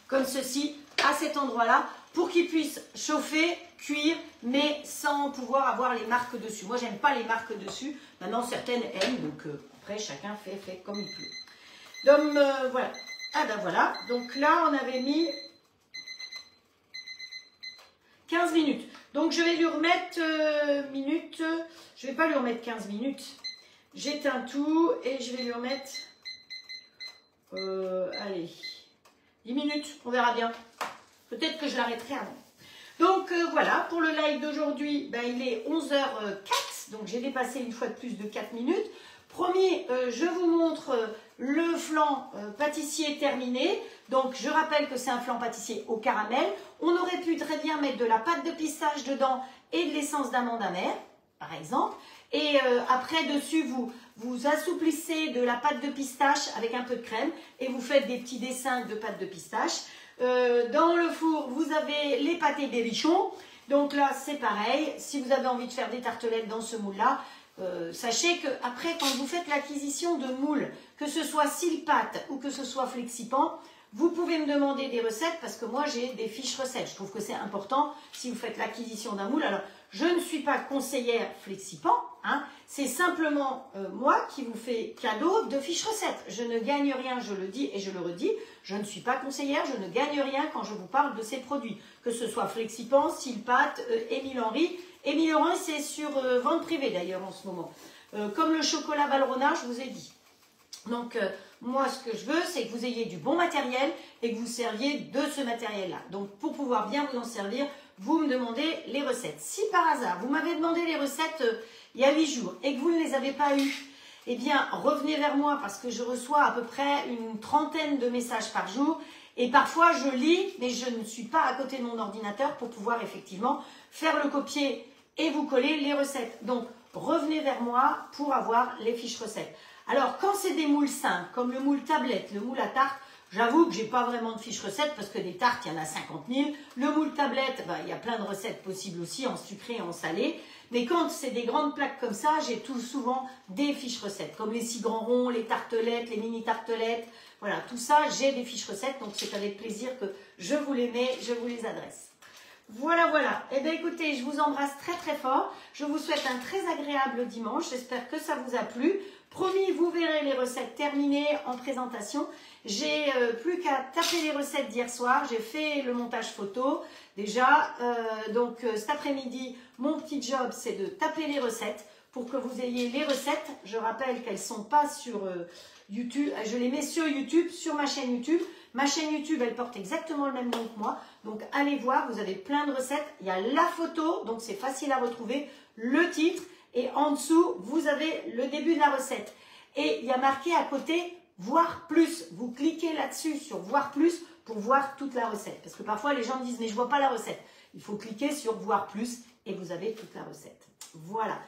comme ceci, à cet endroit-là, pour qu'il puisse chauffer, cuire, mais sans pouvoir avoir les marques dessus. Moi, j'aime pas les marques dessus. Maintenant, certaines aiment, donc après, chacun fait comme il peut. Donc, voilà. Ah ben voilà. Donc là, on avait mis 15 minutes. Donc, je vais lui remettre je vais pas lui remettre 15 minutes. J'éteins tout et je vais lui remettre, allez, 10 minutes. On verra bien. Peut-être que je l'arrêterai avant. Donc voilà, pour le live d'aujourd'hui, ben, il est 11h04, donc j'ai dépassé une fois de plus de 4 minutes. Promis, je vous montre le flan pâtissier terminé. Donc je rappelle que c'est un flan pâtissier au caramel. On aurait pu très bien mettre de la pâte de pistache dedans et de l'essence d'amande amère, par exemple. Et après, dessus, vous assouplissez de la pâte de pistache avec un peu de crème et vous faites des petits dessins de pâte de pistache. Dans le four, vous avez les pâtés berrichons. Donc là, c'est pareil. Si vous avez envie de faire des tartelettes dans ce moule-là, sachez que après, quand vous faites l'acquisition de moules, que ce soit Silpat ou que ce soit Flexipan, vous pouvez me demander des recettes parce que moi, j'ai des fiches recettes. Je trouve que c'est important si vous faites l'acquisition d'un moule. Alors, je ne suis pas conseillère Flexipan, hein, c'est simplement moi qui vous fais cadeau de fiches recettes. Je ne gagne rien, je le dis et je le redis. Je ne suis pas conseillère, je ne gagne rien quand je vous parle de ces produits. Que ce soit Flexipan, Silpat, Émile Henry. Émile Henry, c'est sur vente privée d'ailleurs en ce moment. Comme le chocolat Valrhona, je vous ai dit. Donc, moi, ce que je veux, c'est que vous ayez du bon matériel et que vous serviez de ce matériel-là. Donc, pour pouvoir bien vous en servir, vous me demandez les recettes. Si par hasard, vous m'avez demandé les recettes il y a 8 jours et que vous ne les avez pas eues, eh bien, revenez vers moi parce que je reçois à peu près une trentaine de messages par jour. Et parfois, je lis, mais je ne suis pas à côté de mon ordinateur pour pouvoir effectivement faire le copier et vous coller les recettes. Donc, revenez vers moi pour avoir les fiches recettes. Alors, quand c'est des moules simples, comme le moule tablette, le moule à tarte, j'avoue que je n'ai pas vraiment de fiches recettes parce que des tartes, il y en a 50 000. Le moule tablette, ben, il y a plein de recettes possibles aussi, en sucré et en salé. Mais quand c'est des grandes plaques comme ça, j'ai tout souvent des fiches recettes, comme les 6 grands ronds, les tartelettes, les mini tartelettes. Voilà, tout ça, j'ai des fiches recettes, donc c'est avec plaisir que je vous les mets, je vous les adresse. Voilà, voilà. Eh bien, écoutez, je vous embrasse très, très fort. Je vous souhaite un très agréable dimanche. J'espère que ça vous a plu. Promis, vous verrez les recettes terminées en présentation. J'ai plus qu'à taper les recettes d'hier soir. J'ai fait le montage photo déjà. Donc, cet après-midi, mon petit job, c'est de taper les recettes pour que vous ayez les recettes. Je rappelle qu'elles ne sont pas sur YouTube. Je les mets sur YouTube, sur ma chaîne YouTube. Ma chaîne YouTube, elle porte exactement le même nom que moi. Donc, allez voir, vous avez plein de recettes. Il y a la photo, donc c'est facile à retrouver, le titre. Et en dessous, vous avez le début de la recette. Et il y a marqué à côté, voir plus. Vous cliquez là-dessus sur voir plus pour voir toute la recette. Parce que parfois, les gens me disent, mais je ne vois pas la recette. Il faut cliquer sur voir plus et vous avez toute la recette. Voilà.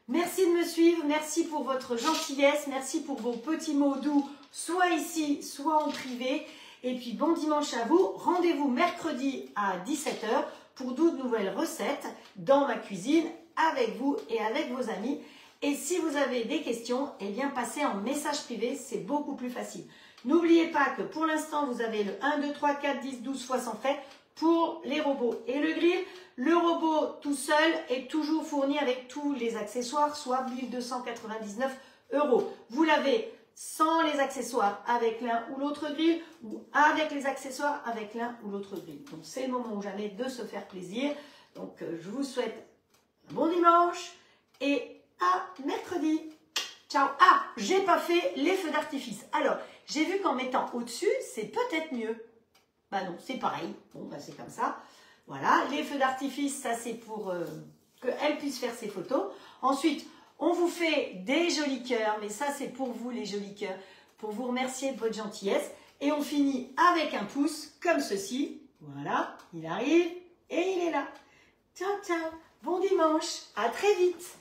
Merci de me suivre. Merci pour votre gentillesse. Merci pour vos petits mots doux, soit ici, soit en privé. Et puis, bon dimanche à vous. Rendez-vous mercredi à 17 h pour d'autres nouvelles recettes dans ma cuisine avec vous et avec vos amis. Et si vous avez des questions, eh bien, passez en message privé, c'est beaucoup plus facile. N'oubliez pas que pour l'instant, vous avez le 1, 2, 3, 4, 10, 12 fois sans frais. pour les robots et le grill. Le robot tout seul est toujours fourni avec tous les accessoires, soit 1299 €. Vous l'avez sans les accessoires avec l'un ou l'autre grill ou avec les accessoires avec l'un ou l'autre grill. Donc c'est le moment ou jamais de se faire plaisir. Donc je vous souhaite un bon dimanche et à mercredi. Ciao. Ah, j'ai pas fait les feux d'artifice. Alors, j'ai vu qu'en mettant au-dessus, c'est peut-être mieux. Bah non, c'est pareil. Bon, bah c'est comme ça. Voilà, les feux d'artifice, ça c'est pour qu'elle puisse faire ses photos. Ensuite, on vous fait des jolis cœurs, mais ça c'est pour vous les jolis cœurs, pour vous remercier de votre gentillesse. Et on finit avec un pouce, comme ceci. Voilà, il arrive et il est là. Ciao, ciao. Bon dimanche, à très vite.